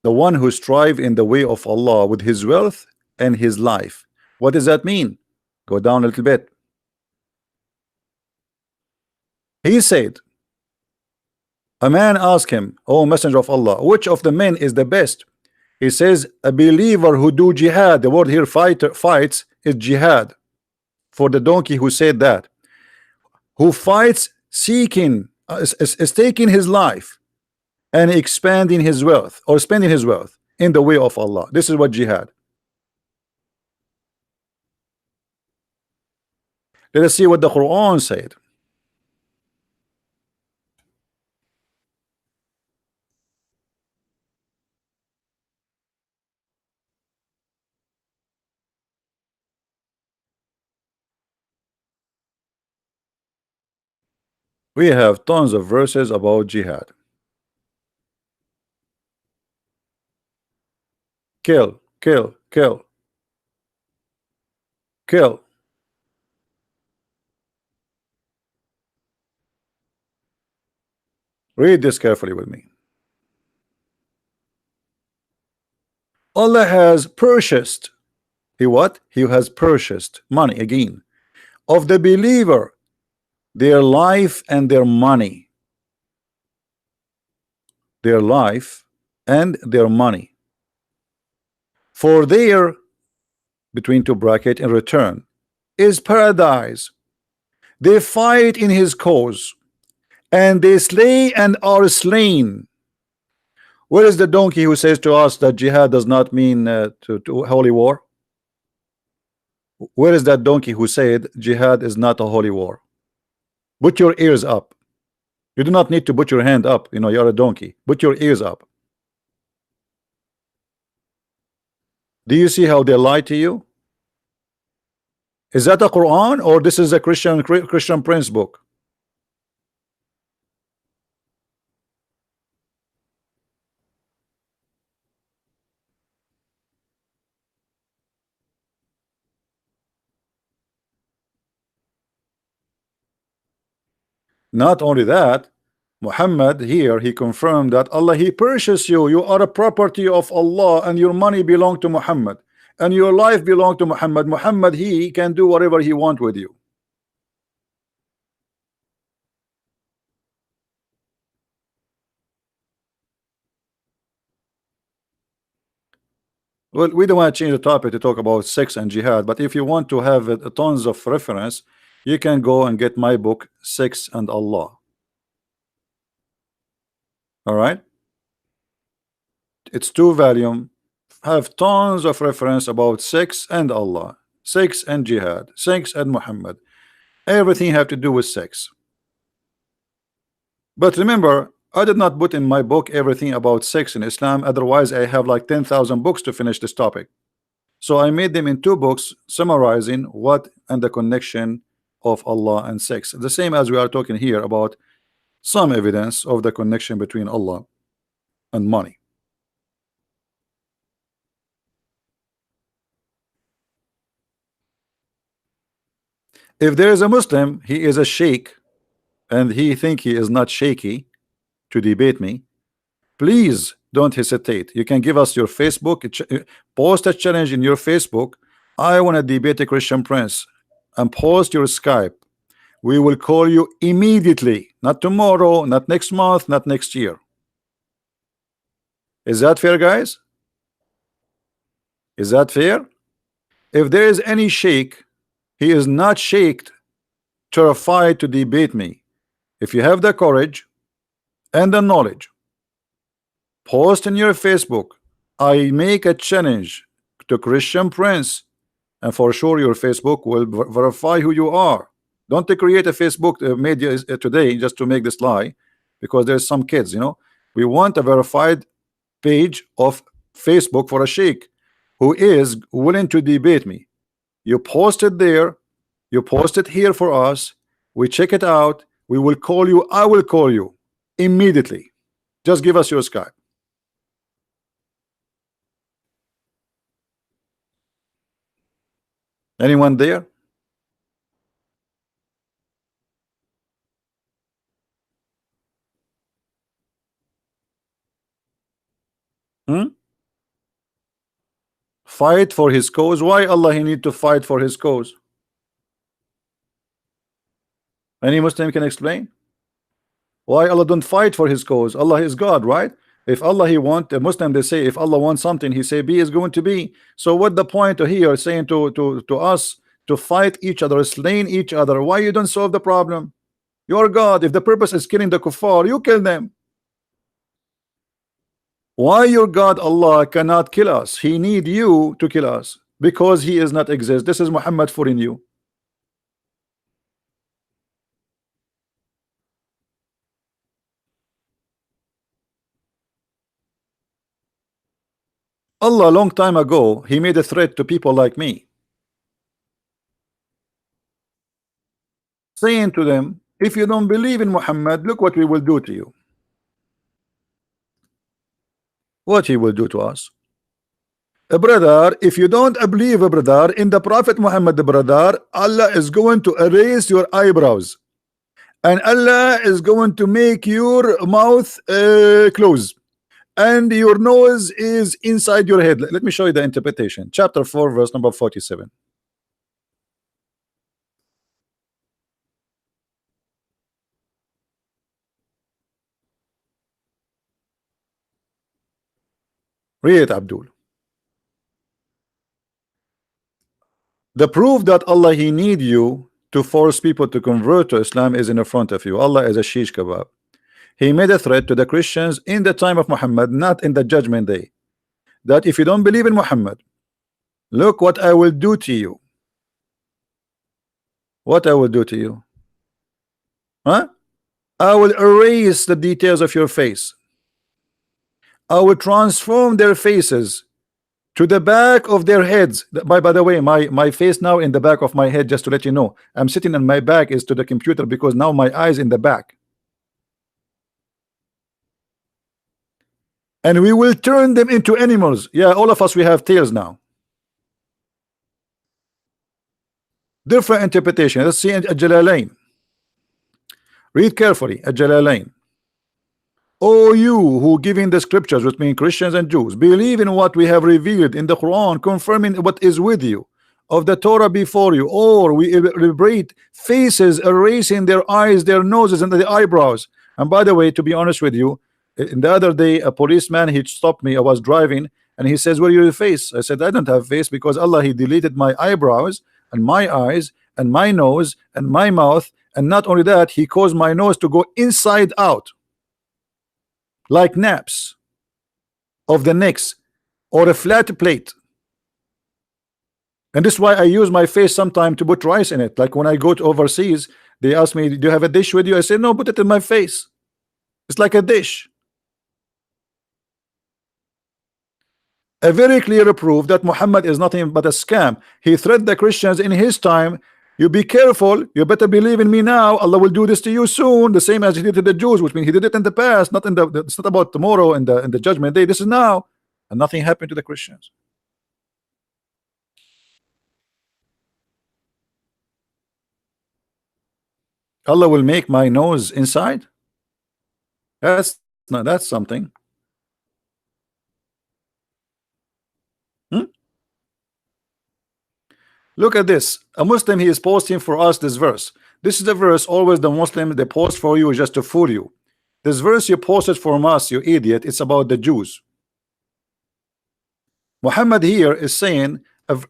The one who strive in the way of Allah with his wealth and his life. What does that mean? Go down a little bit. He said, a man asked him, "O Messenger of Allah, which of the men is the best?" He says, a believer who do jihad. The word here fights is jihad. For the donkey who said that, who fights seeking is taking his life and expanding his wealth or spending his wealth in the way of Allah. This is what jihad. Let us see what the Quran said. We have tons of verses about jihad. Kill, kill, kill, kill. Read this carefully with me. Allah has purchased. He what? He has purchased money again of the believer, their life and their money. Their life and their money. For their, between two brackets, in return is paradise. They fight in his cause, and they slay and are slain. Where is the donkey who says to us that jihad does not mean to holy war? Where is that donkey who said jihad is not a holy war? Put your ears up. You do not need to put your hand up. You know, you're a donkey. Put your ears up. Do you see how they lie to you? Is that a Quran or this is a Christian Prince book? Not only that, Muhammad here, he confirmed that Allah, he purchased you. You are a property of Allah, and your money belong to Muhammad, and your life belong to Muhammad. Muhammad, he can do whatever he want with you. Well, we don't want to change the topic to talk about sex and jihad, but if you want to have tons of reference, you can go and get my book, Sex and Allah. All right, it's 2 volumes, have tons of reference about sex and Allah, sex and jihad, sex and Muhammad. Everything have to do with sex. But remember, I did not put in my book everything about sex in Islam, otherwise I have like 10,000 books to finish this topic. So I made them in 2 books summarizing what and the connection of Allah and sex, the same as we are talking here about some evidence of the connection between Allah and money. If there is a Muslim, he is a sheikh, and he think he is not shaky to debate me, please don't hesitate. You can give us your Facebook, post a challenge in your Facebook. I want to debate a Christian Prince, and post your Skype. We will call you immediately, not tomorrow, not next month, not next year. Is that fair, guys? Is that fair? If there is any sheikh, he is not shaked, terrified to debate me. If you have the courage and the knowledge, post in your Facebook, I make a challenge to Christian Prince, and for sure your Facebook will verify who you are. Don't create a Facebook media today just to make this lie, because there's some kids, you know. We want a verified page of Facebook for a sheikh who is willing to debate me. You post it there, you post it here for us, we check it out, we will call you. I will call you immediately. Just give us your Skype. Anyone there? Fight for his cause. Why Allah he need to fight for his cause? Any Muslim can explain why Allah don't fight for his cause? Allah is God, right? If Allah he want, a Muslim, they say if Allah wants something, he say be is going to be. So what the point here saying to us to fight each other, slaying each other? Why you don't solve the problem? You're God. If the purpose is killing the kuffar, you kill them. Why your God Allah cannot kill us? He need you to kill us because he is not exist. This is Muhammad fooling you. Allah long time ago he made a threat to people like me, saying to them, if you don't believe in Muhammad, look what we will do to you. What he will do to us? Brother, if you don't believe, brother, in the Prophet Muhammad, brother, Allah is going to erase your eyebrows, and Allah is going to make your mouth close, and your nose is inside your head. Let me show you the interpretation. Chapter 4, verse number 47. Read it, Abdul. The proof that Allah he need you to force people to convert to Islam is in front of you. Allah is a shish kebab. He made a threat to the Christians in the time of Muhammad, not in the judgment day, that if you don't believe in Muhammad, look what I will do to you. What I will do to you? Huh? I will erase the details of your face. I will transform their faces to the back of their heads. By the way, my face now in the back of my head, just to let you know, I'm sitting and my back is to the computer because now my eyes in the back. And we will turn them into animals. Yeah, all of us, we have tails now. Different interpretation. Let's see Al-Jalalain. Read carefully Al-Jalalain. O you who giving the scriptures, which mean Christians and Jews, believe in what we have revealed in the Quran, confirming what is with you of the Torah before you, or we liberate faces, erasing their eyes, their noses, and the eyebrows. And by the way, to be honest with you, in the other day, a policeman, he stopped me. I was driving, and he says, where are your face? I said, I don't have face because Allah, he deleted my eyebrows and my eyes and my nose and my mouth. And not only that, he caused my nose to go inside out, like naps of the necks or a flat plate. And this is why I use my face sometime to put rice in it. Like when I go to overseas, they ask me, do you have a dish with you? I say, no, put it in my face. It's like a dish. A very clear proof that Muhammad is nothing but a scam. He threatened the Christians in his time. You be careful, you better believe in me now. Allah will do this to you soon, the same as he did to the Jews, which means he did it in the past, not in the it's not about tomorrow in the judgment day. This is now, and nothing happened to the Christians. Allah will make my nose inside. That's something. Look at this. A Muslim, he is posting for us this verse. This is the verse always the Muslim they post for you just to fool you. This verse you posted from us, you idiot, it's about the Jews. Muhammad here is saying,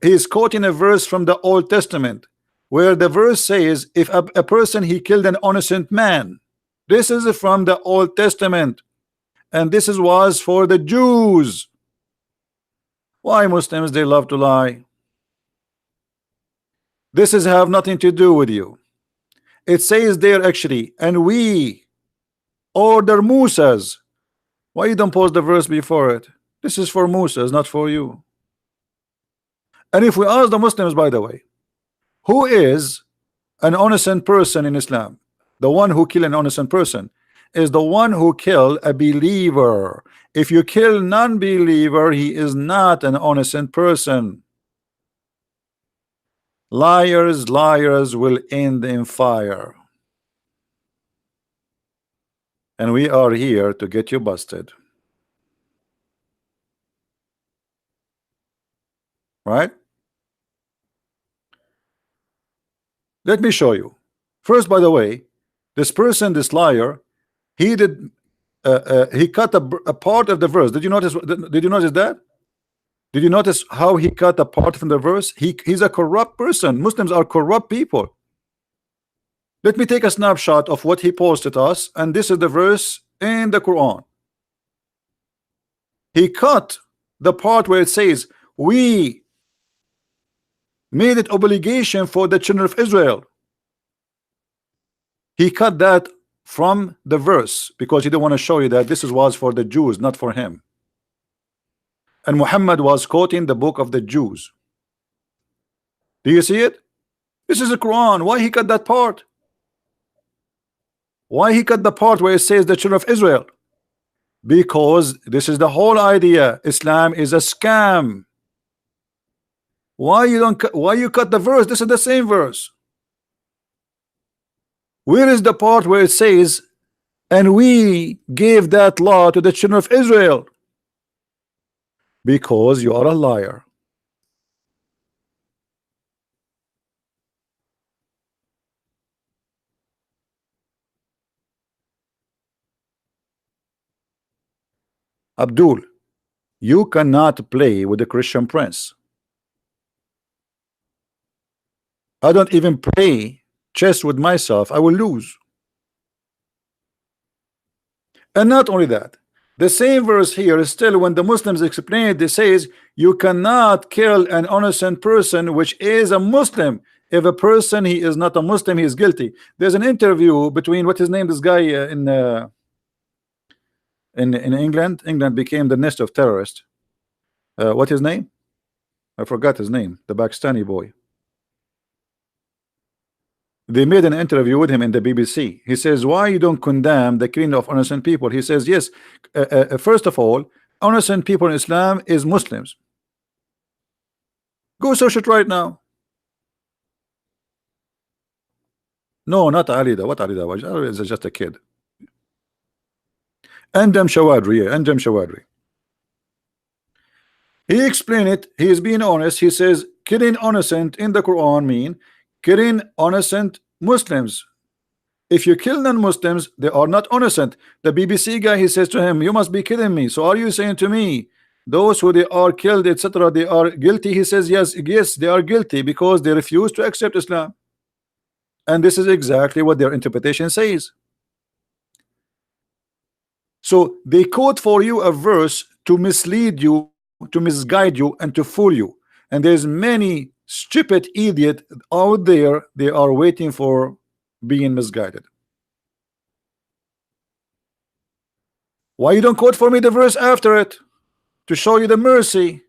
he is quoting a verse from the Old Testament, where the verse says, if a person he killed an innocent man. This is from the Old Testament, and this was for the Jews. Why Muslims they love to lie? This is have nothing to do with you. It says there actually, and we order Musas. Why you don't post the verse before it? This is for Musas, not for you. And if we ask the Muslims, by the way, who is an innocent person in Islam? The one who kill an innocent person is the one who kill a believer. If you kill non-believer, he is not an innocent person. Liars will end in fire. And we are here to get you busted. Right? Let me show you. First, by the way, this person, this liar, he did he cut a part of the verse. Did you notice that? Did you notice how he cut a part from the verse? He's a corrupt person. Muslims are corrupt people. Let me take a snapshot of what he posted us, and this is the verse in the Quran. He cut the part where it says we made it obligation for the children of Israel. He cut that from the verse because he didn't want to show you that this was for the Jews, not for him. And Muhammad was quoting the book of the Jews. Do you see it? This is the Quran. Why he cut that part? Why he cut the part where it says the children of Israel? Because this is the whole idea. Islam is a scam. Why you cut the verse? This is the same verse. Where is the part where it says, and we gave that law to the children of Israel? Because you are a liar. Abdul, you cannot play with the Christian prince. I don't even play chess with myself. I will lose. And not only that, the same verse here is still, when the Muslims explain it, they says you cannot kill an innocent person which is a Muslim. If a person he is not a Muslim, he is guilty. There's an interview between what his name, this guy in England. England became the nest of terrorists. What his name? I forgot his name. The Pakistani boy. They made an interview with him in the BBC. He says, why you don't condemn the killing of innocent people? He says, yes, first of all, innocent people in Islam is Muslims. Go search it right now. No, not Alida. What Alida was? Ali is just a kid. Andam Shawadri, Andam Shawadri. He explained it. He is being honest. He says killing innocent in the Quran mean killing innocent Muslims. If you kill non-Muslims, they are not innocent. The BBC guy, he says to him, you must be kidding me. So are you saying to me those who they are killed, etc., they are guilty? He says yes, they are guilty because they refuse to accept Islam. And this is exactly what their interpretation says. So they quote for you a verse to mislead you, to misguide you, and to fool you. And there's many stupid idiot out there, they are waiting for being misguided. Why you don't quote for me the verse after it to show you the mercy?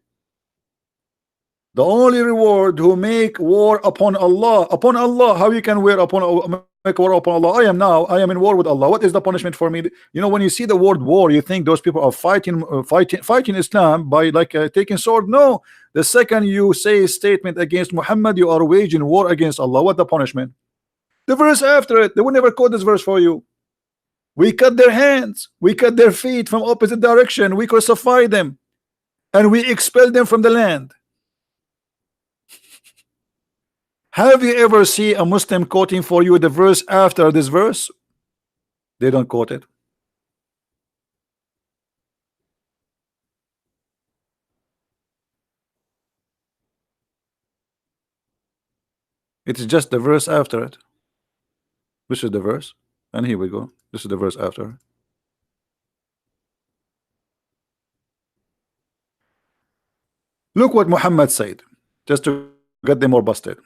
The only reward who make war upon Allah. Upon Allah, how you can make war upon Allah? I am in war with Allah. What is the punishment for me? You know, when you see the word war, you think those people are fighting Islam by like taking sword. No, the second you say a statement against Muhammad, you are waging war against Allah. What the punishment? The verse after it. They will never quote this verse for you. We cut their hands, we cut their feet from opposite direction, we crucify them, and we expel them from the land. Have you ever seen a Muslim quoting for you the verse after this verse? They don't quote it. It's just the verse after it. This is the verse, and here we go. This is the verse after. Look what Muhammad said, just to get them more busted.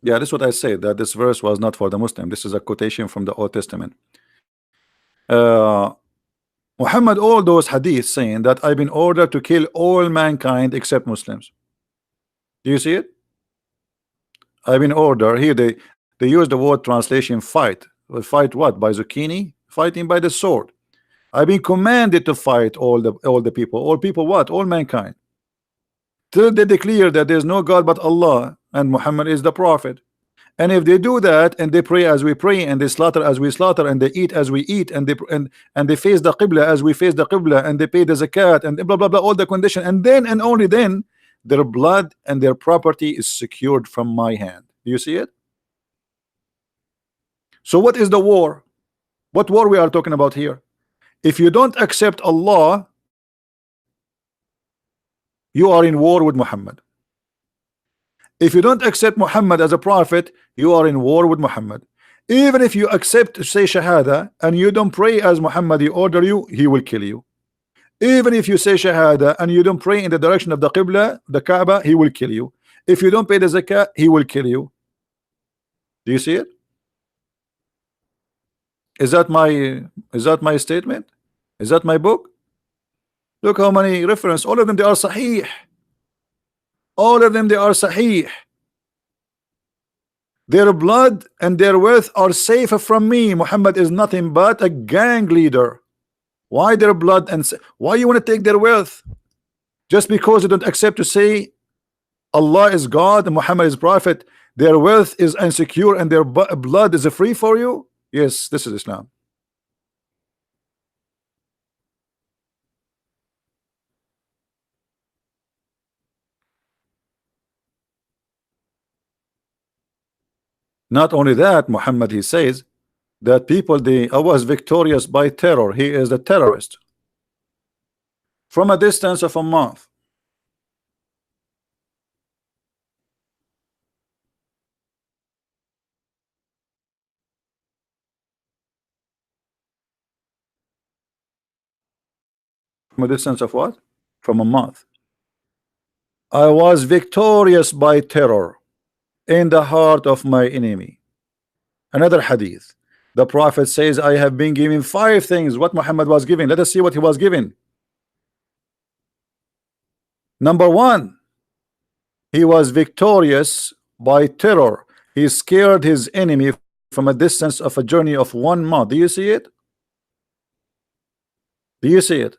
Yeah, this is what I said, that this verse was not for the Muslim. This is a quotation from the Old Testament. Muhammad, all those hadiths saying that I've been ordered to kill all mankind except Muslims. Do you see it? I've been ordered. Here they use the word translation fight. Well, fight what? By zucchini? Fighting by the sword. I've been commanded to fight all the people. All people what? All mankind. Till they declare that there's no God but Allah and Muhammad is the prophet. And if they do that, and they pray as we pray, and they slaughter as we slaughter, and they eat as we eat, and they face the Qibla as we face the Qibla, and they pay the zakat, and blah blah blah, all the condition, and then and only then their blood and their property is secured from my hand. Do you see it? So what is the war? What war we are talking about here? If you don't accept Allah, you are in war with Muhammad. If you don't accept Muhammad as a prophet, you are in war with Muhammad. Even if you accept to say Shahada and you don't pray as Muhammad he order you, he will kill you. Even if you say Shahada and you don't pray in the direction of the Qibla, the Kaaba, he will kill you. If you don't pay the Zakah, he will kill you. Do you see it? Is that my statement? Is that my book? Look how many references. All of them they are Sahih. All of them they are Sahih. Their blood and their wealth are safe from me. Muhammad is nothing but a gang leader. Why their blood and why you want to take their wealth? Just because you don't accept to say Allah is God and Muhammad is prophet, their wealth is insecure and their blood is free for you? Yes, this is Islam. Not only that, Muhammad he says that people I was victorious by terror. He is a terrorist from a distance of a month. From a distance of what? From a month. I was victorious by terror in the heart of my enemy. Another hadith. The Prophet says, I have been given 5 things. What Muhammad was given. Let us see what he was given. Number 1, he was victorious by terror. He scared his enemy from a distance of a journey of 1 month. Do you see it? Do you see it?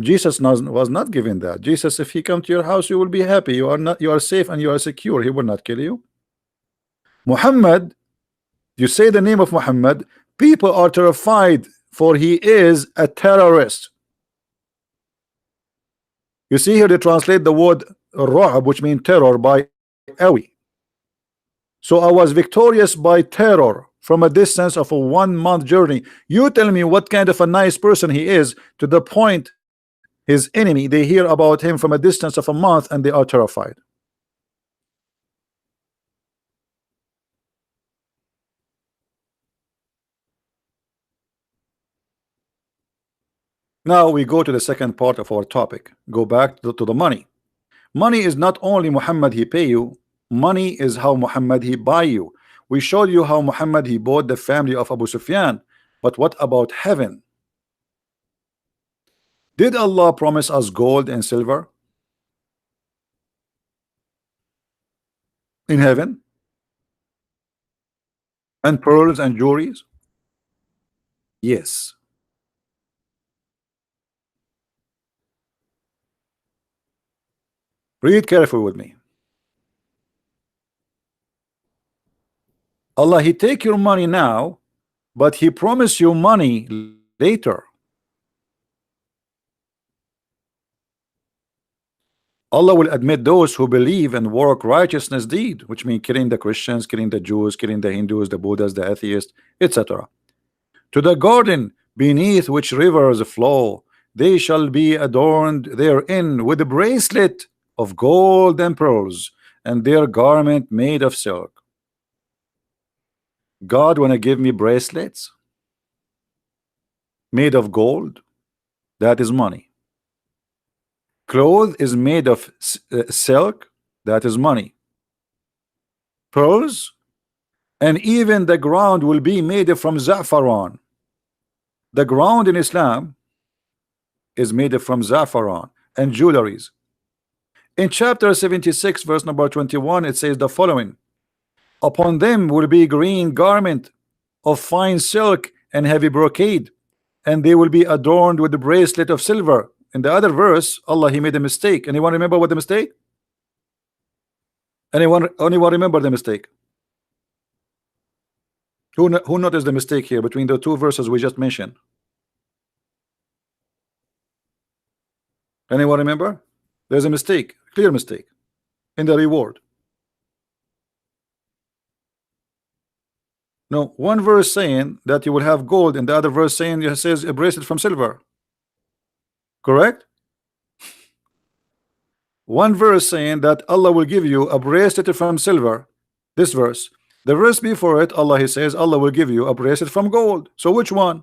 Jesus was not given that. Jesus, if he come to your house, you will be happy. You are safe and you are secure. He will not kill you. Muhammad, you say the name of Muhammad, people are terrified, for he is a terrorist. You see here they translate the word Ru'ab, which means terror, by Awi. So I was victorious by terror from a distance of a 1 month journey. You tell me what kind of a nice person he is, to the point his enemy, they hear about him from a distance of a month and they are terrified. Now we go to the second part of our topic. Go back to the money. Money is not only Muhammad he pay you, money is how Muhammad he buy you. We showed you how Muhammad he bought the family of Abu Sufyan, but what about heaven? Did Allah promise us gold and silver in heaven, and pearls and jewelries? Yes. Read carefully with me. Allah he take your money now, but he promise you money later. Allah will admit those who believe and work righteousness deed, which means killing the Christians, killing the Jews, killing the Hindus, the Buddhas, the atheists, etc. To the garden beneath which rivers flow, they shall be adorned therein with a bracelet of gold and pearls, and their garment made of silk. God wanna give me bracelets made of gold? That is money. Cloth is made of silk, that is money. Pearls, and even the ground will be made from za'faran. The ground in Islam is made from za'faran and jewelries. In chapter 76 verse number 21 it says the following: upon them will be green garment of fine silk and heavy brocade, and they will be adorned with the bracelet of silver. In the other verse, Allah he made a mistake. Anyone remember what the mistake? Anyone remember the mistake? Who noticed the mistake here between the 2 verses we just mentioned? Anyone remember? There's a mistake, clear mistake in the reward. No, one verse saying that you will have gold, and the other verse saying it says a bracelet from silver. Correct? one verse saying that Allah will give you a bracelet from silver. This verse. The verse before it, Allah, he says Allah will give you a bracelet from gold. So which one?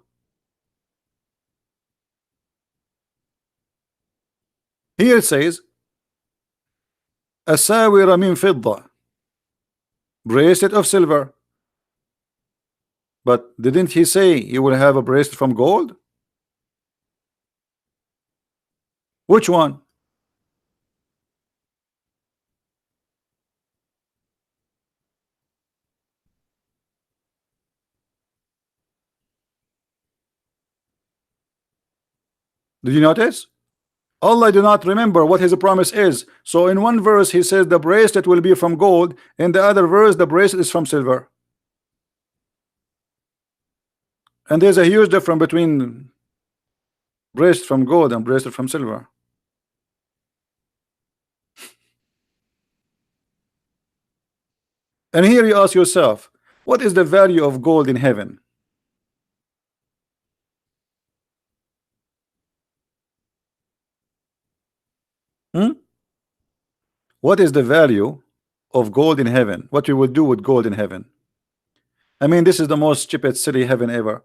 Here it says asawira min fidda, bracelet of silver. But didn't he say you will have a bracelet from gold? Which one? Did you notice? Allah do not remember what his promise is. So in one verse he says the bracelet will be from gold, in the other verse the bracelet is from silver. And there's a huge difference between bracelet from gold and bracelet from silver. And here you ask yourself, what is the value of gold in heaven? What is the value of gold in heaven? What we would do with gold in heaven? I mean, this is the most stupid silly heaven ever.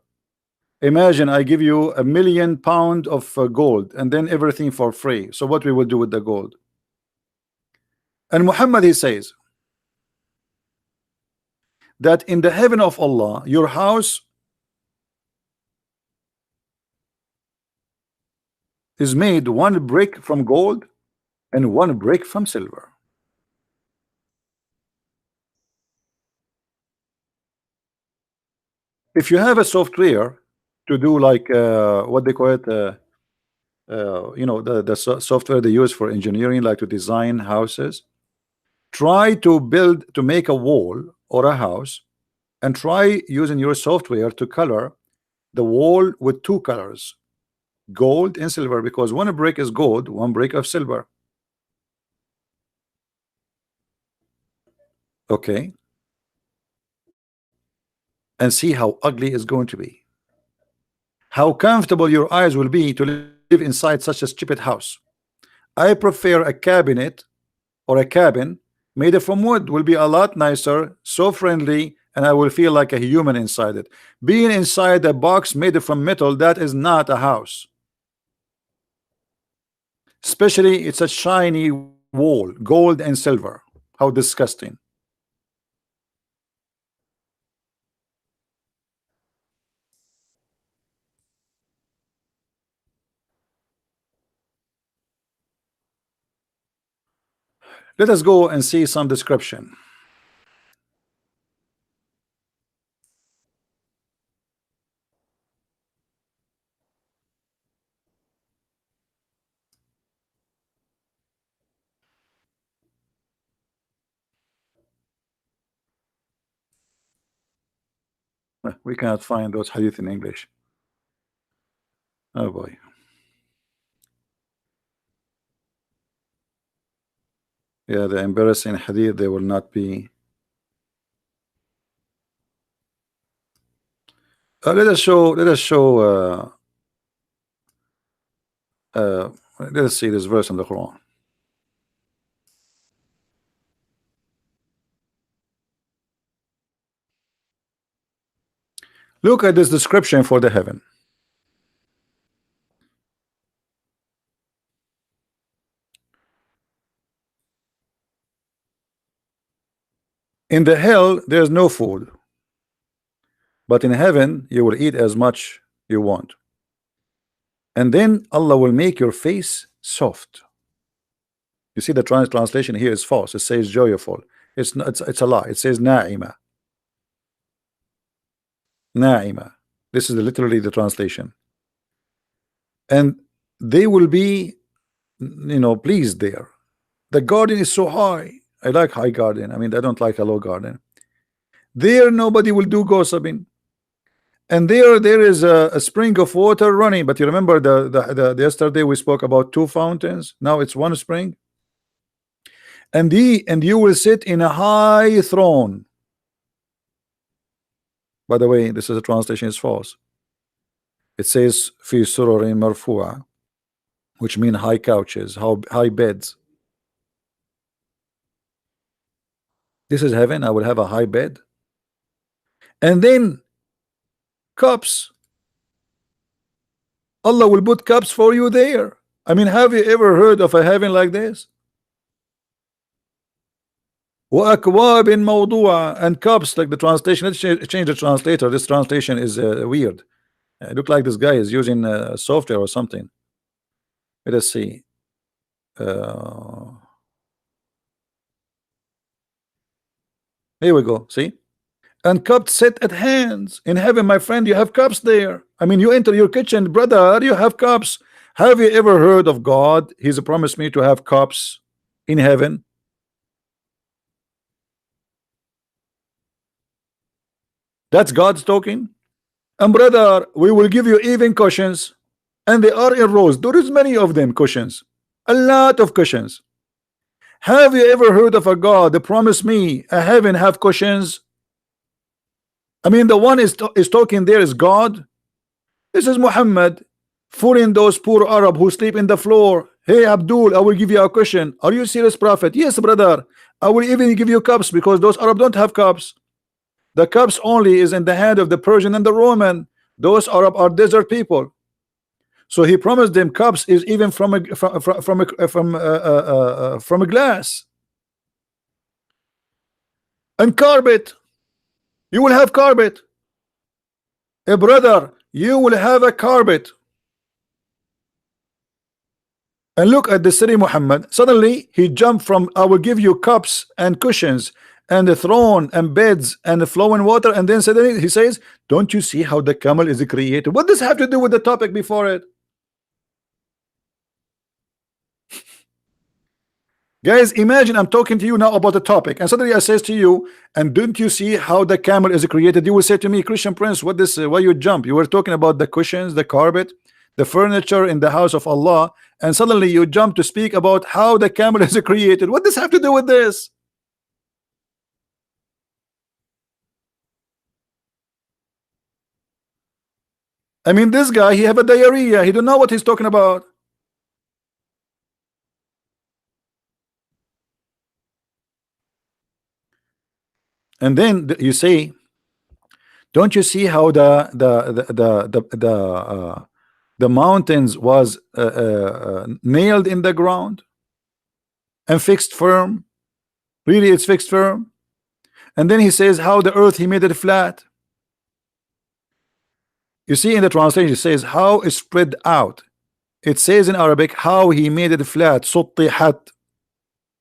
Imagine I give you £1 million of gold and then everything for free. So what we will do with the gold? And Muhammad, he says that in the heaven of Allah, your house is made one brick from gold and one brick from silver. If you have a software to do like what they call it, you know, the software they use for engineering, like to design houses, try to make a wall or a house and try using your software to color the wall with two colors, gold and silver, because one brick is gold, one brick of silver. Okay, and see how ugly it's going to be, how comfortable your eyes will be to live inside such a stupid house. I prefer a cabinet or a cabin made from wood, will be a lot nicer, so friendly, and I will feel like a human inside it. Being inside a box made from metal, that is not a house. Especially it's a shiny wall, gold and silver. How disgusting. Let us go and see some description. We cannot find those hadith in English. Oh boy. Yeah, the embarrassing hadith, they will not be. Let us show let us see this verse in the Quran. Look at this description for the heaven. In the hell there's no food, but in heaven you will eat as much you want, and then Allah will make your face soft. You see the translation here is false. It says joyful. It's not, it's a lie. It says na'ima. Na'ima. This is literally the translation. And they will be, you know, pleased there. The garden is so high. I like high garden. I mean, I don't like a low garden. There nobody will do gossiping. And there is a spring of water running. But you remember the yesterday we spoke about two fountains. Now it's one spring. And you will sit in a high throne. By the way, this is a translation is false. It says fi sururin marfu'a, which mean high couches, high beds. This is heaven. I will have a high bed. And then cups. Allah will put cups for you there. I mean, have you ever heard of a heaven like this? وأكواب موضوعة, and cups, like the translation. Let's change the translator. This translation is weird. It look like this guy is using software or something. Let us see. Here we go. See? And cups set at hands in heaven, my friend. You have cups there. I mean, you enter your kitchen, brother, you have cups. Have you ever heard of God? He's promised me to have cups in heaven. That's God's talking. And brother, we will give you even cushions, and they are in rows. There is many of them, cushions, a lot of cushions. Have you ever heard of a God that promised me a heaven have cushions? I mean, the one is talking there is God. This is Muhammad fooling those poor Arab who sleep in the floor. Hey Abdul, I will give you a cushion. Are you serious, prophet? Yes, brother. I will even give you cups, because those Arab don't have cups. The cups only is in the hand of the Persian and the Roman. Those Arab are desert people. So he promised them cups is even from a glass. And carpet. You will have carpet. A brother, you will have a carpet. And look at the city Muhammad. Suddenly he jumped from I will give you cups and cushions and a throne and beds and the flowing water, and then suddenly he says, don't you see how the camel is created? What does this have to do with the topic before it? Guys, imagine I'm talking to you now about the topic, and suddenly I says to you, and don't you see how the camel is created? You will say to me, Christian Prince, what this? Why you jump? You were talking about the cushions, the carpet, the furniture in the house of Allah, and suddenly you jump to speak about how the camel is created. What does this have to do with this? I mean, this guy, he have a diarrhea. He don't know what he's talking about. And then you say, don't you see how the mountains was nailed in the ground and fixed firm? Really, it's fixed firm. And then he says how the earth he made it flat. You see in the translation it says how it's spread out. It says in Arabic how he made it flat, suttihat,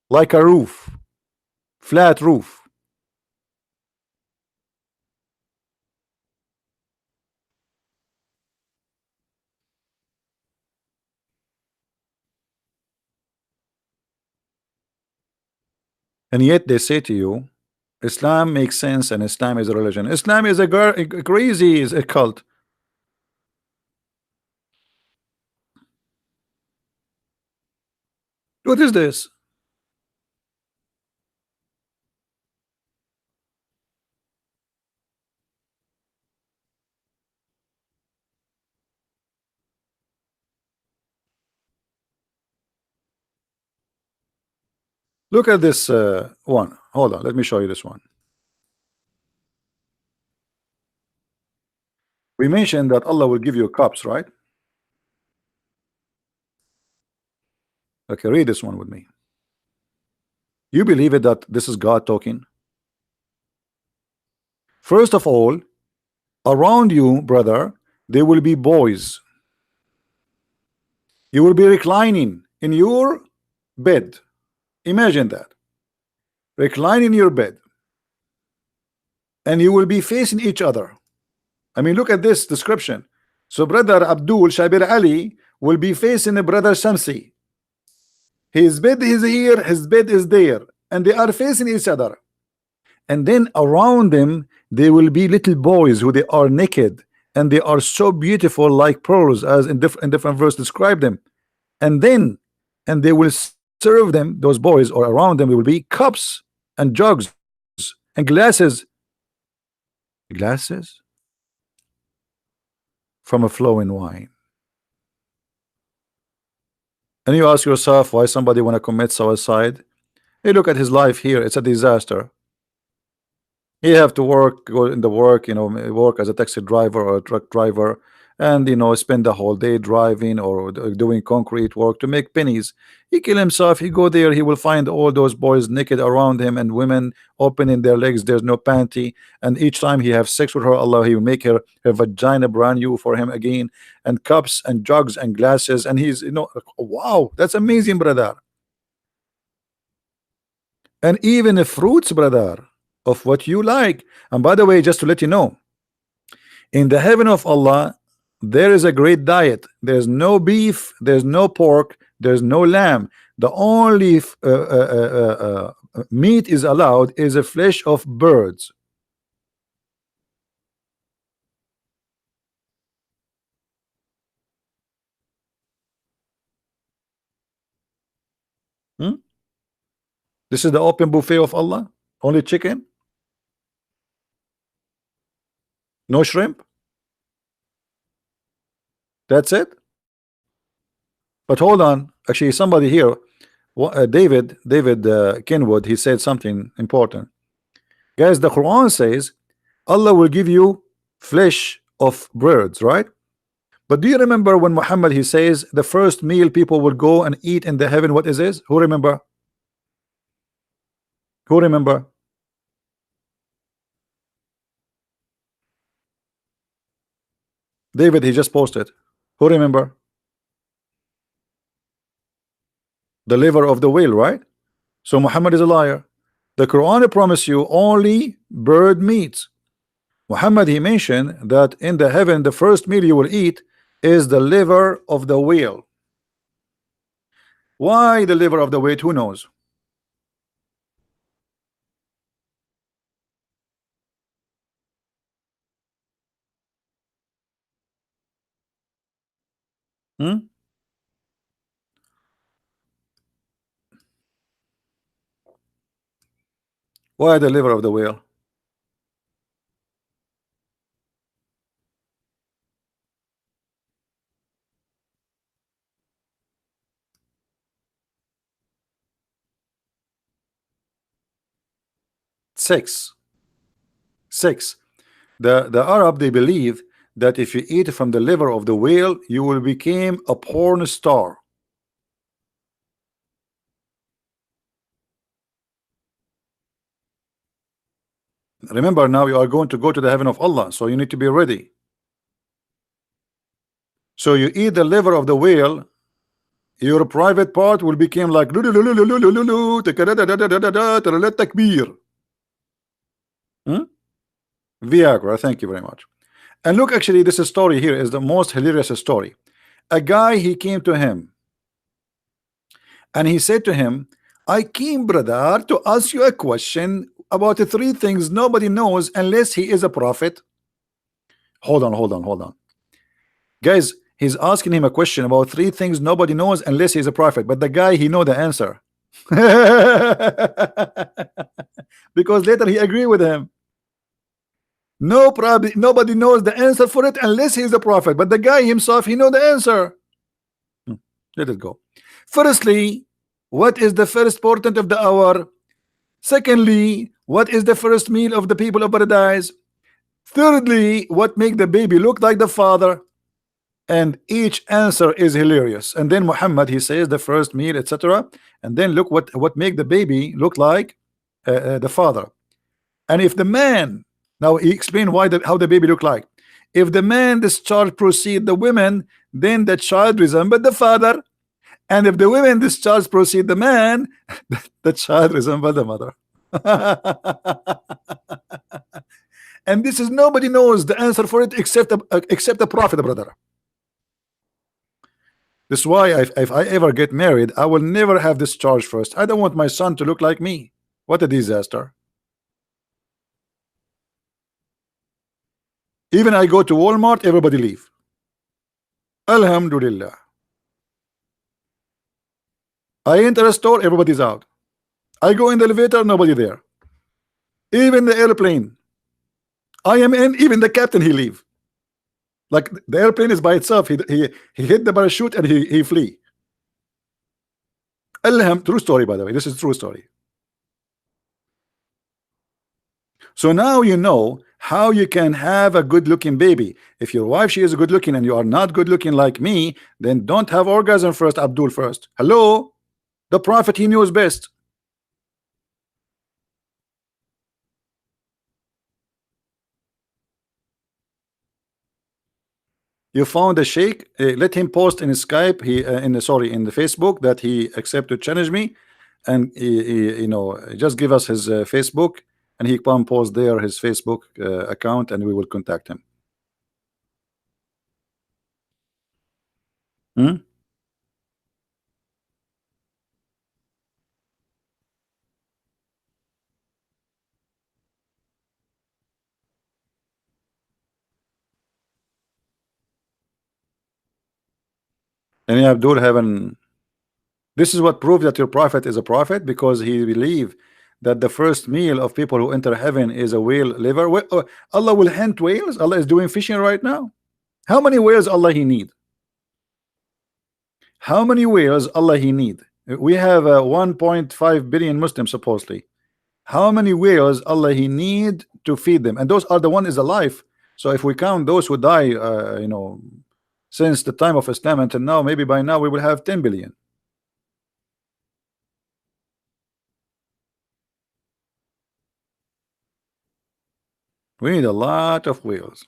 like a roof, flat roof. And yet they say to you, Islam makes sense and Islam is a religion. Islam is a crazy, is a cult. What is this? Look at this one. Hold on, let me show you this one. We mentioned that Allah will give you cups, right? Okay, read this one with me. You believe it that this is God talking? First of all, around you, brother, there will be boys. You will be reclining in your bed. Imagine that. Recline in your bed. And you will be facing each other. I mean, look at this description. So brother Abdul Shabir Ali will be facing a brother Shamsi. His bed is here, his bed is there, and they are facing each other. And then around them there will be little boys who they are naked, and they are so beautiful like pearls, as in different verse describe them. And they will serve them, those boys, or around them will be cups and jugs and glasses from a flowing wine. And you ask yourself why somebody want to commit suicide. Hey, look at his life here, it's a disaster. He have to work, go in the work, work as a taxi driver or a truck driver, and spend the whole day driving or doing concrete work to make pennies. He kill himself. He go there. He will find all those boys naked around him and women opening their legs. There's no panty, and each time he have sex with her, Allah, he will make her vagina brand new for him again, and cups and jugs and glasses, and he's wow, that's amazing, brother. And even the fruits, brother, of what you like. And by the way, just to let you know, in the heaven of Allah there is a great diet. There's no beef, there's no pork, there's no lamb. The only meat is allowed is a flesh of birds. Hmm? This is the open buffet of Allah. Only chicken, no shrimp. That's it. But hold on, actually somebody here, David Kenwood, he said something important. Guys, the Quran says Allah will give you flesh of birds, right? But do you remember when Muhammad, he says the first meal people will go and eat in the heaven, what is this? Who remember? Who remember? David, he just posted. Who remember? The liver of the whale, right? So Muhammad is a liar. The Quran promise you only bird meats. Muhammad, he mentioned that in the heaven the first meal you will eat is the liver of the whale. Why the liver of the whale? Who knows? Hmm? Why the liver of the whale? Six. The Arab, they believe that if you eat from the liver of the whale you will become a porn star. Remember, now you are going to go to the heaven of Allah, so you need to be ready. So you eat the liver of the whale, your private part will become like takbir. Viagra, thank you very much. And look, actually this story here is the most hilarious story. A guy, he came to him and he said to him, I came, brother, to ask you a question about the three things nobody knows unless he is a prophet. Hold on, guys. He's asking him a question about three things nobody knows unless he's a prophet, but the guy, he know the answer. Because later he agreed with him. No problem, nobody knows the answer for it unless he's a prophet, but the guy himself, he know the answer. Let it go. Firstly, what is the first portent of the hour? Secondly, what is the first meal of the people of paradise? Thirdly, what make the baby look like the father? And each answer is hilarious. And then Muhammad, he says the first meal, etc. And then look what make the baby look like the father. And if the man, now he explained how the baby look like. If the man discharge proceed the women, then the child resembled the father. And if the women discharge proceed the man, the child resembled the mother. And this is, nobody knows the answer for it except the prophet, brother. This is why if I ever get married, I will never have this charge first. I don't want my son to look like me. What a disaster. Even I go to Walmart, everybody leave. Alhamdulillah. I enter a store, everybody's out. I go in the elevator, nobody there. Even the airplane I am in, even the captain, he leave. Like the airplane is by itself. He hit the parachute and he flee. True story, by the way. This is true story. So now you know how you can have a good looking baby. If your wife, she is good looking and you are not good looking like me, then don't have orgasm first, Abdul first. Hello? The prophet, he knows best. You found a sheikh, let him post in Skype, he in the, sorry, in the Facebook, that he accepted challenge me, and you know, just give us his Facebook, and he can post there his Facebook account, and we will contact him. Hmm? And Abdul haven't. This is what proves that your prophet is a prophet, because he believe that the first meal of people who enter heaven is a whale liver. Allah will hunt whales. Allah is doing fishing right now. How many whales Allah he need? How many whales Allah he need? We have 1.5 billion Muslims supposedly. How many whales Allah he need to feed them? And those are the one is alive. So if we count those who die, you know, since the time of Islam until now, maybe by now we will have 10 billion. We need a lot of whales.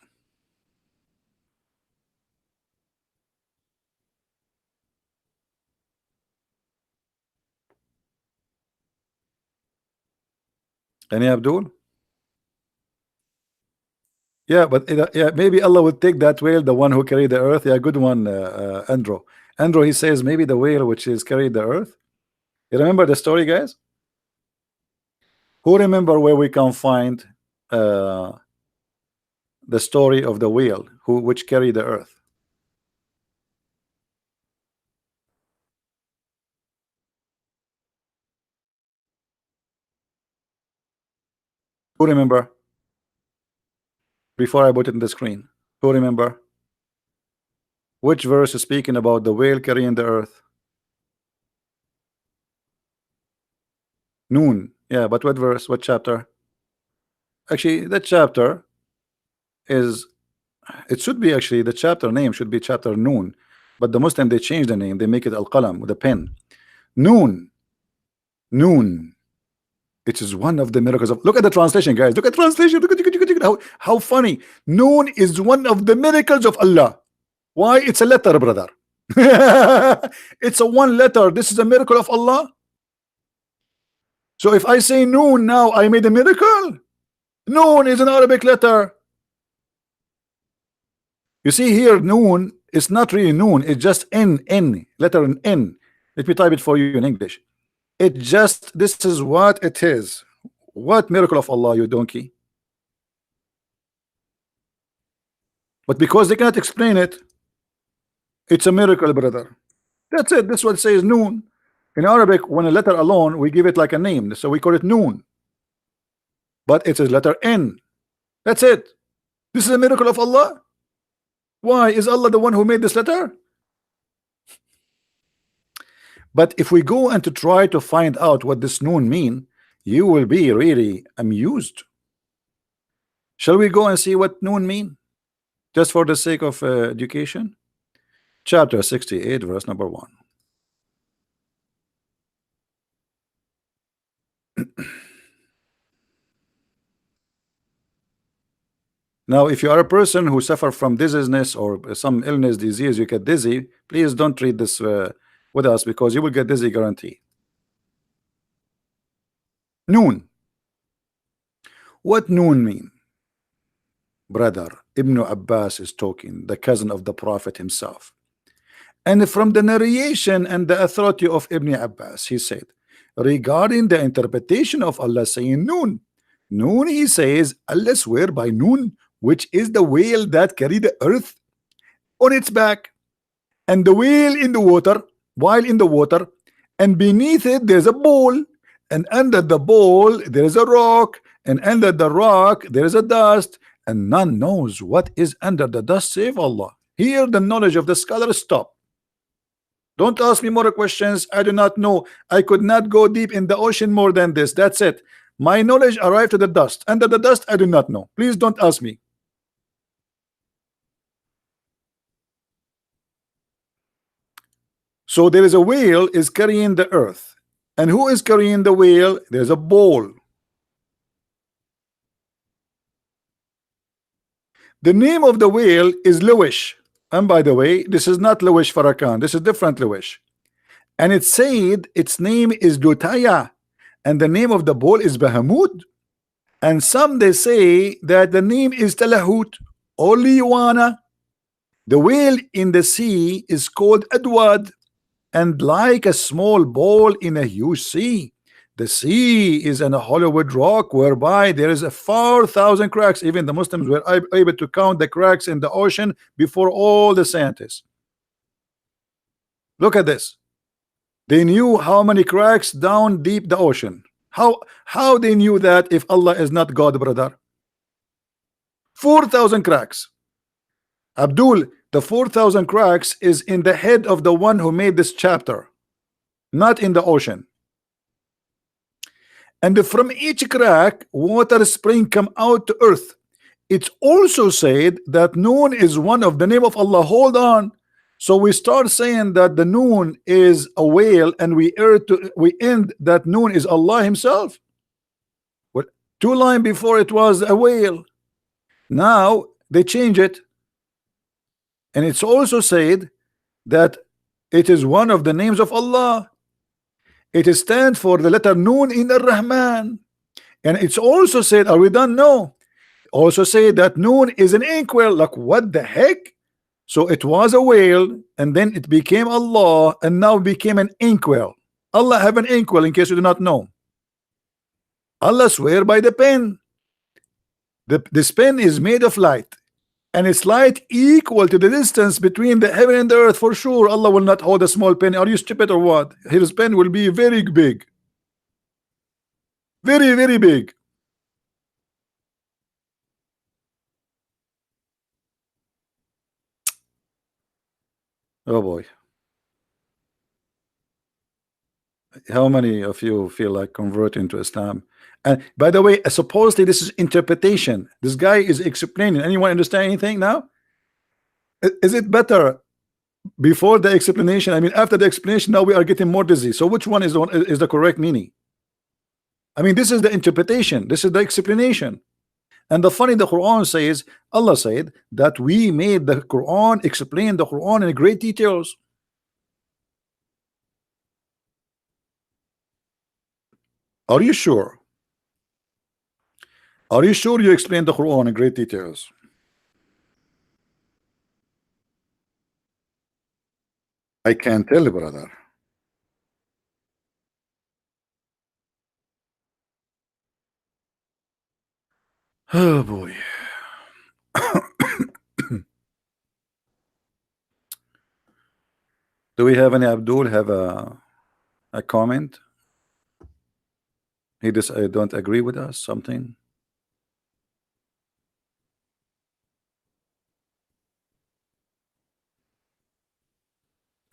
Any Abdul? Yeah, but yeah, maybe Allah would take that whale, the one who carried the earth. Yeah, good one, Andrew. Andrew, he says maybe the whale which is carried the earth. You remember the story, guys? Who remember where we can find uh, the story of the whale who which carried the earth? Who remember? Before I put it in the screen, who remember? Which verse is speaking about the whale carrying the earth? Noon. Yeah, but what verse? What chapter? Actually, that chapter is, it should be, actually the chapter name should be chapter Noon, but the Muslim, they change the name, they make it Al-Qalam with a pen. Noon. Noon. It is one of the miracles of, look at the translation, guys. Look at translation. Look at how funny. Noon is one of the miracles of Allah. Why? It's a letter, brother. It's a one letter. This is a miracle of Allah. So if I say noon now, I made a miracle. Noon is an Arabic letter. You see here, noon is not really noon. It's just N, letter N. Let me type it for you in English. It just, this is what it is. What miracle of Allah, you donkey. But because they cannot explain it, it's a miracle, brother. That's it. This is what it says noon. In Arabic, when a letter alone, we give it like a name. So we call it noon. But it's a letter N. That's it. This is a miracle of Allah. Why? Is Allah the one who made this letter? But if we go and to try to find out what this noon mean, you will be really amused. Shall we go and see what noon mean? Just for the sake of education. Chapter 68, verse number 1. Now, if you are a person who suffer from dizziness or some illness, disease, you get dizzy, please don't read this with us, because you will get dizzy guarantee. Noon. What noon mean? Brother, Ibn Abbas is talking, the cousin of the Prophet himself. And from the narration and the authority of Ibn Abbas, he said, regarding the interpretation of Allah saying noon, noon, he says, Allah swear by noon, which is the whale that carried the earth on its back, and the whale in the water, while in the water, and beneath it there's a bowl, and under the bowl there is a rock, and under the rock there is a dust, and none knows what is under the dust save Allah. Here the knowledge of the scholars stop. Don't ask me more questions. I do not know. I could not go deep in the ocean more than this. That's it. My knowledge arrived to the dust, and the dust I do not know. Please don't ask me. So there is a whale is carrying the earth, and who is carrying the whale? There's a ball. The name of the whale is Lewish, and by the way, this is not Lewish Farrakhan, this is different Lewish, and it said its name is Dutaya, and the name of the ball is Bahamut, and some they say that the name is Talahut or Liwana. The whale in the sea is called Adwad, and like a small ball in a huge sea. The sea is an Hollywood rock whereby there is a 4,000 cracks. Even the Muslims were able to count the cracks in the ocean before all the scientists. Look at this. They knew how many cracks down deep the ocean. How they knew that if Allah is not God, brother? 4,000 cracks. Abdul, the 4,000 cracks is in the head of the one who made this chapter, not in the ocean. And from each crack, water spring come out to earth. It's also said that Noon is one of the name of Allah. Hold on. So we start saying that the Noon is a whale, and we end that Noon is Allah Himself. Well, 2 lines before it was a whale. Now they change it. And it's also said that it is one of the names of Allah. It stands for the letter Noon in Ar-Rahman. And it's also said, are we done? No. Also said that Noon is an inkwell. Like, what the heck? So it was a whale, and then it became Allah, and now became an inkwell. Allah have an inkwell, in case you do not know. Allah swear by the pen. This pen is made of light, and its light equal to the distance between the heaven and the earth. For sure, Allah will not hold a small pen. Are you stupid or what? His pen will be very big. Very, very big. Oh boy. How many of you feel like converting to Islam? And by the way, supposedly this is interpretation. This guy is explaining. Anyone understand anything now? Is it better before the explanation? I mean, after the explanation, now we are getting more dizzy. So which one is the correct meaning? I mean, this is the interpretation. This is the explanation. And the funny, the Quran says, Allah said that we made the Quran, explain the Quran in great details. Are you sure? Are you sure you explained the Quran in great details? I can't tell, brother. Oh boy. Do we have any Abdul have a comment? He just don't agree with us, something.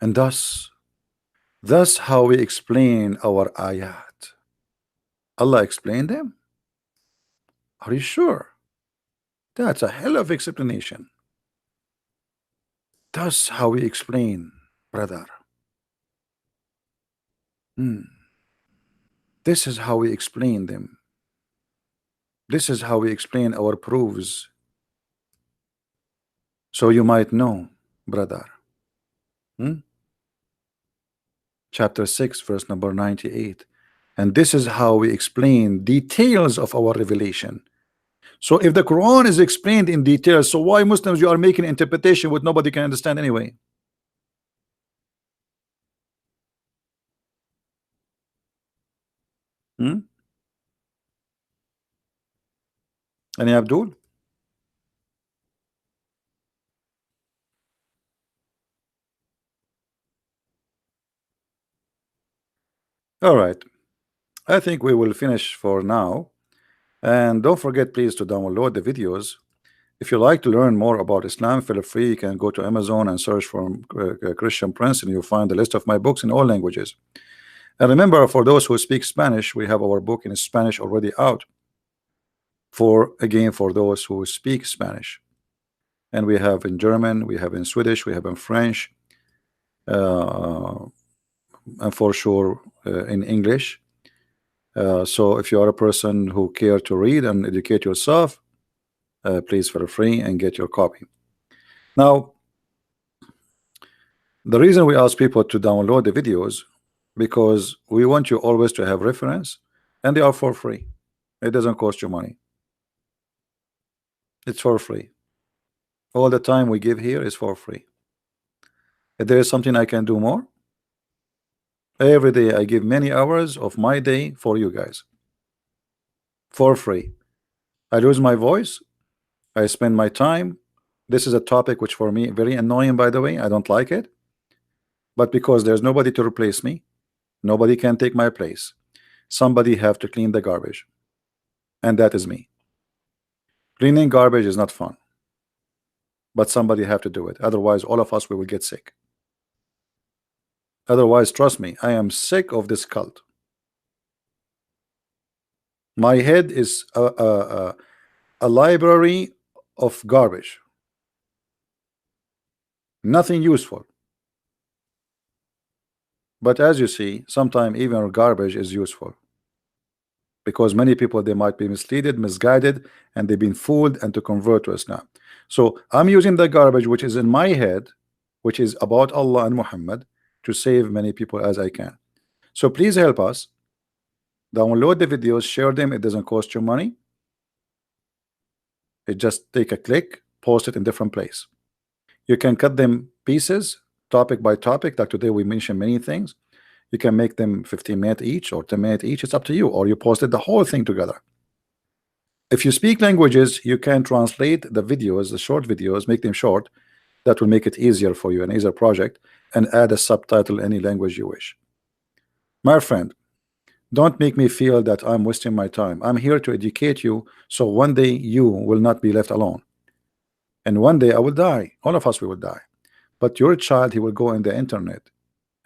And thus how we explain our ayat. Allah explained them. Are you sure? That's a hell of explanation. That's how we explain, brother. This is how we explain them. This is how we explain our proofs. So you might know, brother. Chapter 6, verse number 98. And this is how we explain details of our revelation. So if the Quran is explained in detail, so why Muslims you are making interpretation what nobody can understand anyway? Any Abdul? All right, I think we will finish for now. And don't forget, please, to download the videos. If you like to learn more about Islam, feel free. You can go to Amazon and search for Christian Prince, and you'll find the list of my books in all languages. And remember, for those who speak Spanish, we have our book in Spanish already out. For again, for those who speak Spanish, and we have in German, we have in Swedish, we have in French, and for sure in English. So if you are a person who care to read and educate yourself, please feel free and get your copy. Now, the reason we ask people to download the videos, because we want you always to have reference, and they are for free. It doesn't cost you money. It's for free. All the time we give here is for free. If there is something I can do more, every day I give many hours of my day for you guys for free. I lose my voice, I spend my time. This is a topic which for me very annoying, by the way. I don't like it, but because there's nobody to replace me, nobody can take my place. Somebody have to clean the garbage, and that is me. Cleaning garbage is not fun, but somebody have to do it. Otherwise, all of us we will get sick. Otherwise, trust me, I am sick of this cult. My head is a library of garbage. Nothing useful. But as you see, sometimes even garbage is useful, because many people, they might be misleaded, misguided, and they've been fooled and to convert to Islam. So I'm using the garbage which is in my head, which is about Allah and Muhammad, to save many people as I can. So please help us. Download the videos, share them. It doesn't cost you money. It just take a click, post it in different place. You can cut them pieces, topic by topic. Like today we mentioned many things. You can make them 15 minutes each or 10 minutes each. It's up to you. Or you posted the whole thing together. If you speak languages, you can translate the videos, the short videos, make them short. That will make it easier for you, an easier project, and add a subtitle in any language you wish. My friend, don't make me feel that I'm wasting my time. I'm here to educate you, so one day you will not be left alone. And one day I will die. All of us we will die. But your child, he will go in the internet,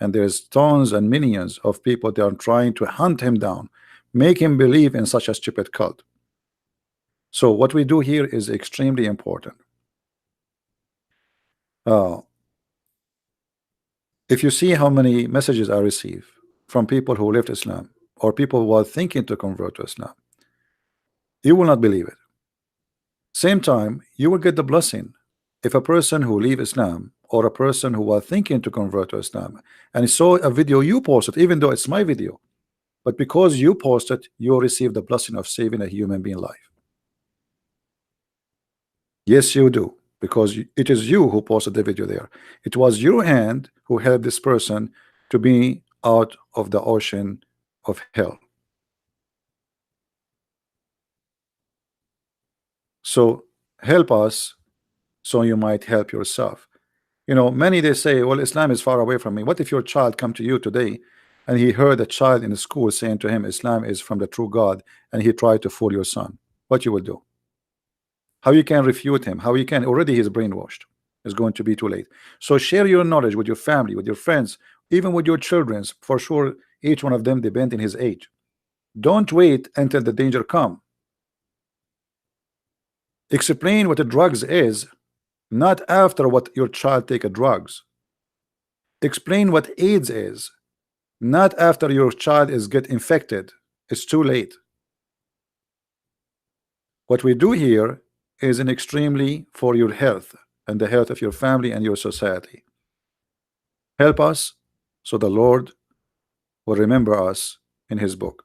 and there's tons and millions of people that are trying to hunt him down, make him believe in such a stupid cult. So what we do here is extremely important. If you see how many messages I receive from people who left Islam, or people who are thinking to convert to Islam, you will not believe it. Same time, you will get the blessing. If a person who leave Islam, or a person who was thinking to convert to Islam, and saw a video you posted, even though it's my video, but because you posted, you receive the blessing of saving a human being life. Yes, you do, because it is you who posted the video there. It was your hand who helped this person to be out of the ocean of hell. So help us, so you might help yourself. You know, many they say, well, Islam is far away from me. What if your child come to you today and he heard a child in the school saying to him, Islam is from the true God, and he tried to fool your son? What you will do? How you can refute him? How you can, already he's brainwashed. It's going to be too late. So share your knowledge with your family, with your friends, even with your children. For sure, each one of them depend in his age. Don't wait until the danger come. Explain what the drugs is, not after what your child take a drugs. Explain what AIDS is, not after your child is get infected. It's too late. What we do here is an extremely for your health and the health of your family and your society. Help us, so the Lord will remember us in his book.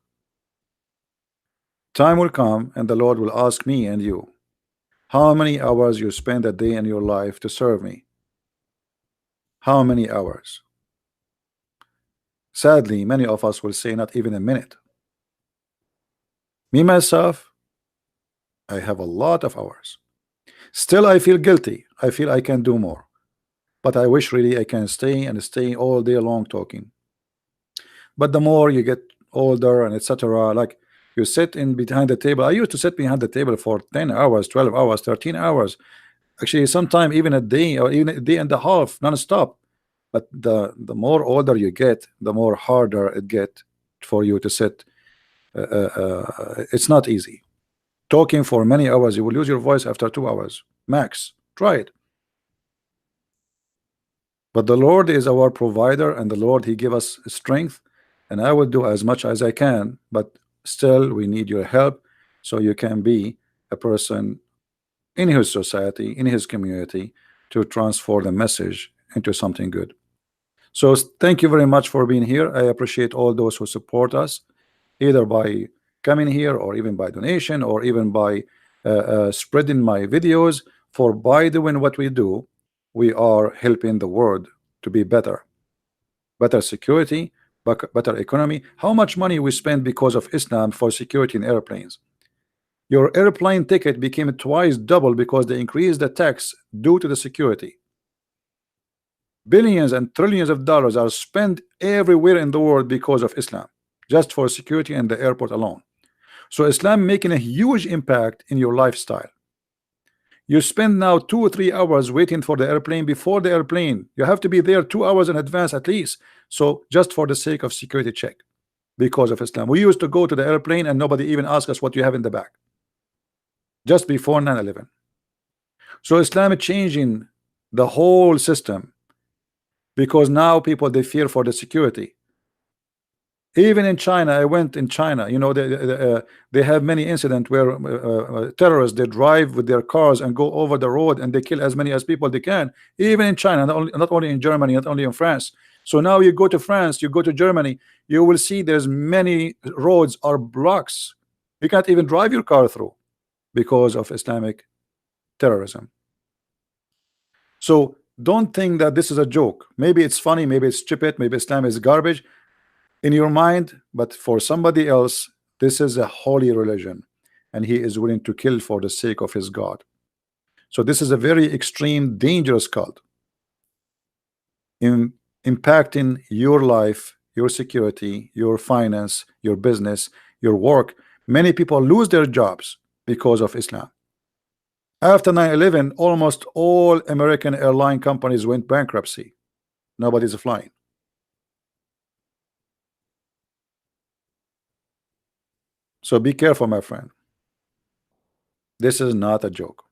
Time will come and the Lord will ask me and you, how many hours you spend a day in your life to serve me? How many hours? Sadly, many of us will say not even a minute. Me myself, I have a lot of hours. Still I feel guilty. I feel I can do more, but I wish really I can stay and stay all day long talking. But the more you get older and etc., like you sit in behind the table. I used to sit behind the table for 10 hours, 12 hours, 13 hours, actually sometime even a day or even a day and a half non-stop. But the more older you get, the more harder it get for you to sit. It's not easy. Talking for many hours, you will lose your voice after 2 hours max. Try it. But the Lord is our provider, and the Lord, He give us strength, and I will do as much as I can, but still we need your help so you can be a person in his society, in his community, to transfer the message into something good. So thank you very much for being here. I appreciate all those who support us, either by coming here or even by donation or even by spreading my videos. For by doing what we do, we are helping the world to be better security, better economy. How much money we spend because of Islam for security in airplanes? Your airplane ticket became twice double because they increased the tax due to the security. Billions and trillions of dollars are spent everywhere in the world because of Islam, just for security in the airport alone. So Islam making a huge impact in your lifestyle. You spend now 2 or 3 hours waiting for the airplane. Before the airplane, you have to be there 2 hours in advance at least. So just for the sake of security check, because of Islam. We used to go to the airplane and nobody even asked us what you have in the bag, just before 9/11. So Islam is changing the whole system, because now people, they fear for the security. Even in China, I went in China, you know, they have many incidents where terrorists, they drive with their cars and go over the road and they kill as many as people they can. Even in China, not only in Germany, not only in France. So now you go to France, you go to Germany, you will see there's many roads are blocks. You can't even drive your car through because of Islamic terrorism. So don't think that this is a joke. Maybe it's funny, maybe it's stupid, maybe Islam is garbage in your mind, but for somebody else, this is a holy religion, and he is willing to kill for the sake of his God. So this is a very extreme, dangerous cult, impacting your life, your security, your finance, your business, your work. Many people lose their jobs because of Islam. After 9/11, almost all American airline companies went bankruptcy. Nobody's flying. So be careful, my friend. This is not a joke.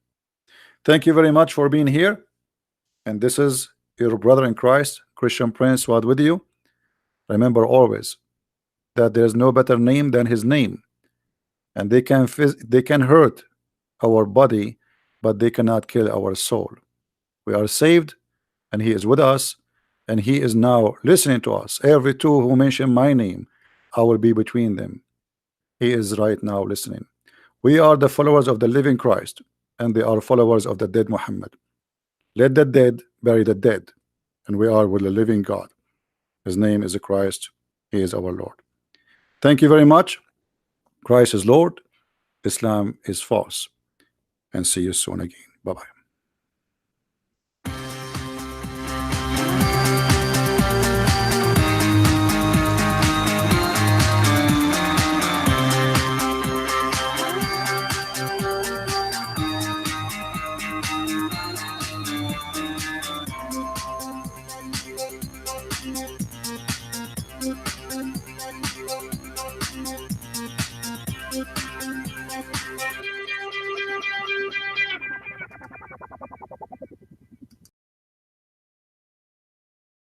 Thank you very much for being here. And this is your brother in Christ, Christian Prince, Swad, with you. Remember always that there is no better name than his name. And they can hurt our body, but they cannot kill our soul. We are saved, and he is with us, and he is now listening to us. Every two who mention my name, I will be between them. He is right now listening. We are the followers of the living Christ, and they are followers of the dead Muhammad. Let the dead bury the dead, and we are with the living God. His name is Christ. He is our Lord. Thank you very much. Christ is Lord. Islam is false. And see you soon again. Bye-bye.